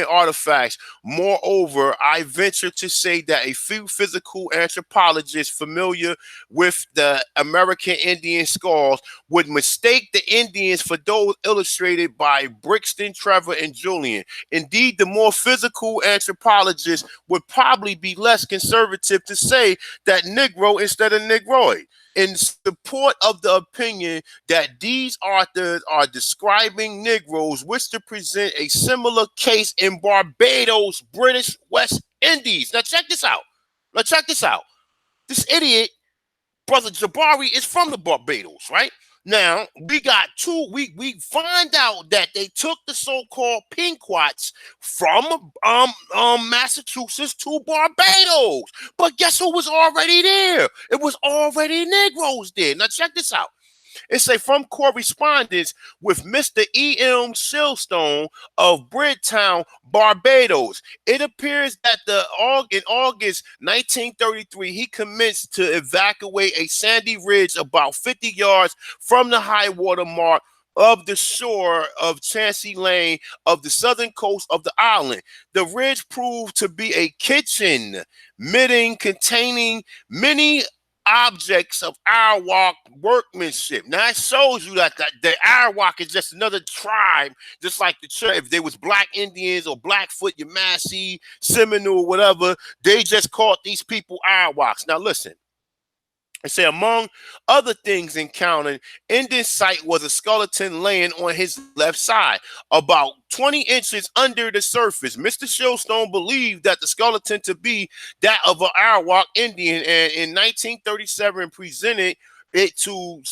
artifacts. Moreover, I venture to say that a few physical anthropologists familiar with the American Indian skulls would mistake the Indians for those illustrated by Brixton, Trevor, and Julian. Indeed, the more physical anthropologists would probably be less conservative to say that Negro instead of Negroid. in support of the opinion that these authors are describing Negroes, wish to present a similar case in Barbados, British West Indies. Now check this out. Now check this out. This idiot, Brother Jabari, is from the Barbados, right? Now, we got we find out that they took the so-called Pinkwats from Massachusetts to Barbados. But guess who was already there? It was already Negroes there. Now check this out. It's a from correspondence with Mr. E.M. Shilstone of Bridgetown, Barbados. It appears that in August 1933, he commenced to evacuate a sandy ridge about 50 yards from the high water mark of the shore of Chancey Lane of the southern coast of the island. The ridge proved to be a kitchen midden containing many objects of Arawak workmanship. Now it shows you that the Arawak is just another tribe, just like the church. If there was Black Indians or Blackfoot, Yamasee, Seminole, whatever, they just called these people Arawaks. Now listen. I say, among other things encountered in this site was a skeleton laying on his left side, about 20 inches under the surface. Mr. Shilstone believed that the skeleton to be that of an Arawak Indian, and in 1937 presented it to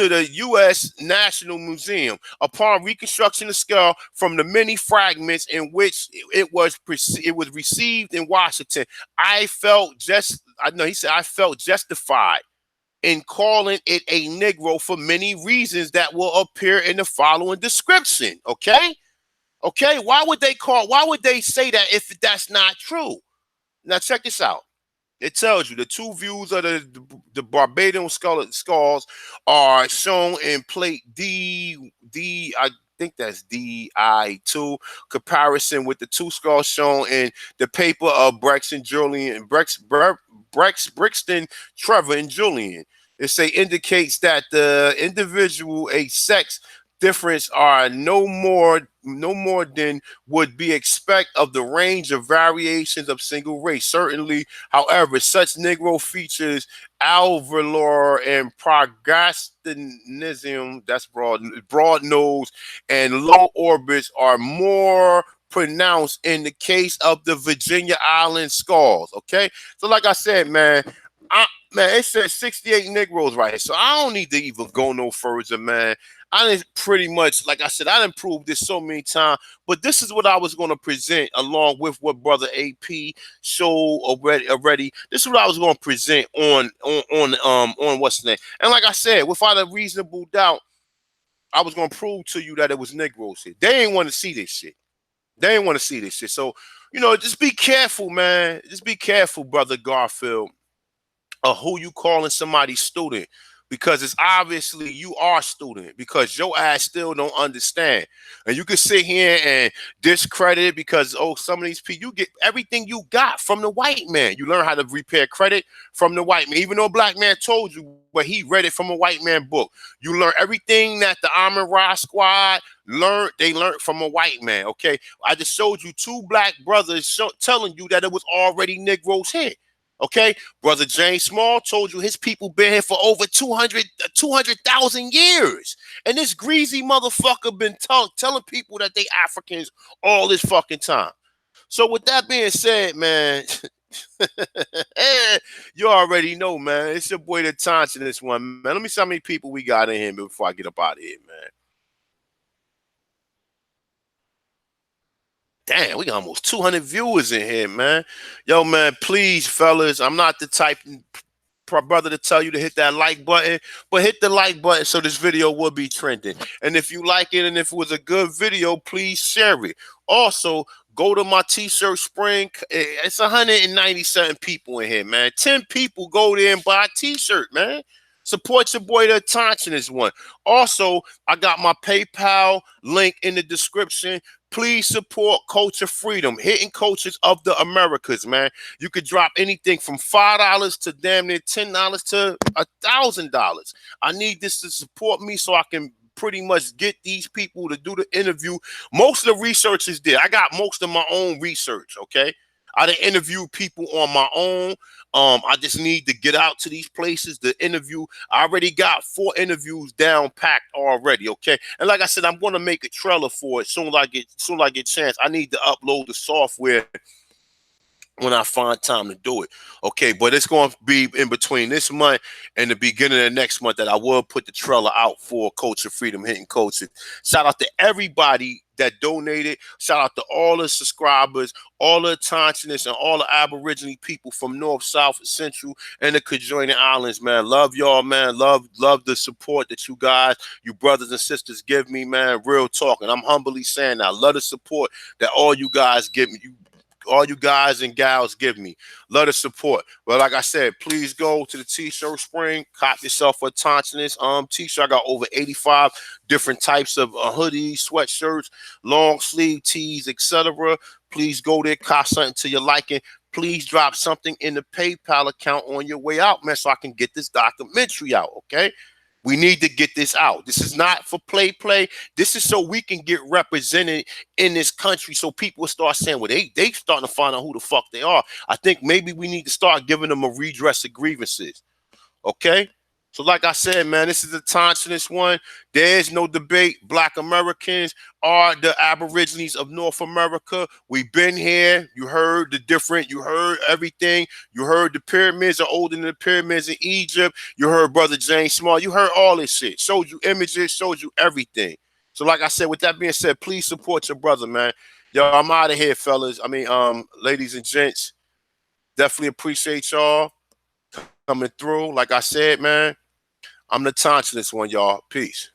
the U.S. National Museum. Upon reconstruction of the skull from the many fragments in which it was received in Washington, he said, I felt justified in calling it a Negro for many reasons that will appear in the following description. Okay? Okay, why would they say that if that's not true? Now check this out. It tells you the two views of the Barbados skulls are shown in plate I think that's DI2, comparison with the two skulls shown in the paper of Brixton Trevor and Julian. It indicates that the individual a sex difference are no more than would be expect of the range of variations of single race. Certainly, however, such Negro features alveolar and progastinism, that's broad nose and low orbits, are more pronounced in the case of the Virginia Island skulls. Okay, so like I said, man, it says 68 Negroes right here, so I don't need to even go no further, man. I didn't pretty much, like I said, I didn't prove this so many times, but this is what I was going to present along with what Brother AP showed already. This is what I was going to present on what's the name. And like I said, without a reasonable doubt, I was going to prove to you that it was Negroes here. They ain't want to see this shit. They ain't want to see this shit. So, just be careful, man. Just be careful, Brother Garfield, of who you calling somebody student, because it's obviously you are student, because your ass still don't understand. And you can sit here and discredit it because, some of these people, you get everything you got from the white man. You learn how to repair credit from the white man, even though a black man told you, but he read it from a white man book. You learn everything that the Amon Ra squad they learned from a white man. Okay, I just showed you two black brothers telling you that it was already Negroes here. Okay, Brother James Small told you his people been here for over 200,000 years. And this greasy motherfucker been telling people that they Africans all this fucking time. So with that being said, man, you already know, man. It's your boy the Taunt in this one, man. Let me see how many people we got in here before I get up out of here, man. Damn, we got almost 200 viewers in here, man. Yo, man, please, fellas, I'm not the type brother to tell you to hit that like button, but hit the like button so this video will be trending. And if you like it and if it was a good video, please share it. Also, go to my t-shirt spring. It's 197 people in here, man. 10 people go there and buy a t-shirt, man. Support your boy the Taunt in this one. Also, I got my PayPal link in the description. Please support Culture Freedom, hitting cultures of the Americas, man. You could drop anything from $5 to damn near $10 to $1,000. I need this to support me so I can pretty much get these people to do the interview. Most of the research is there. I got most of my own research, okay? I done interviewed people on my own. I just need to get out to these places to interview. I already got 4 interviews down packed already. Okay, and like I said, I'm gonna make a trailer for it soon as I get chance. I need to upload the software when I find time to do it. Okay, but it's going to be in between this month and the beginning of next month that I will put the trailer out for Culture Freedom Hitting Coaches. Shout out to everybody that donated. Shout out to all the subscribers, all the Tonsionists, and all the Aborigine people from North, South, Central, and the conjoining islands, man. Love y'all, man. Love the support that you guys, you brothers and sisters give me, man. Real talk. And I'm humbly saying that. I love the support that all you guys give me. All you guys and gals give me. Love the support. But like I said, please go to the t-shirt spring, cop yourself a Tonsiness t-shirt. I got over 85 different types of hoodies, sweatshirts, long sleeve tees, etc. Please go there, cop something to your liking. Please drop something in the PayPal account on your way out, man, so I can get this documentary out, okay? We need to get this out. This is not for play. This is so we can get represented in this country, so people start saying, well, they starting to find out who the fuck they are. I think maybe we need to start giving them a redress of grievances. Okay? So like I said, man, this is the Tonsiness one. There is no debate. Black Americans are the Aborigines of North America. We've been here. You heard the different. You heard everything. You heard the pyramids are older than the pyramids in Egypt. You heard Brother James Small. You heard all this shit. Showed you images. Showed you everything. So like I said, with that being said, please support your brother, man. Yo, I'm out of here, fellas. I mean, ladies and gents, definitely appreciate y'all coming through. Like I said, man, I'm the Tonsilist one, y'all. Peace.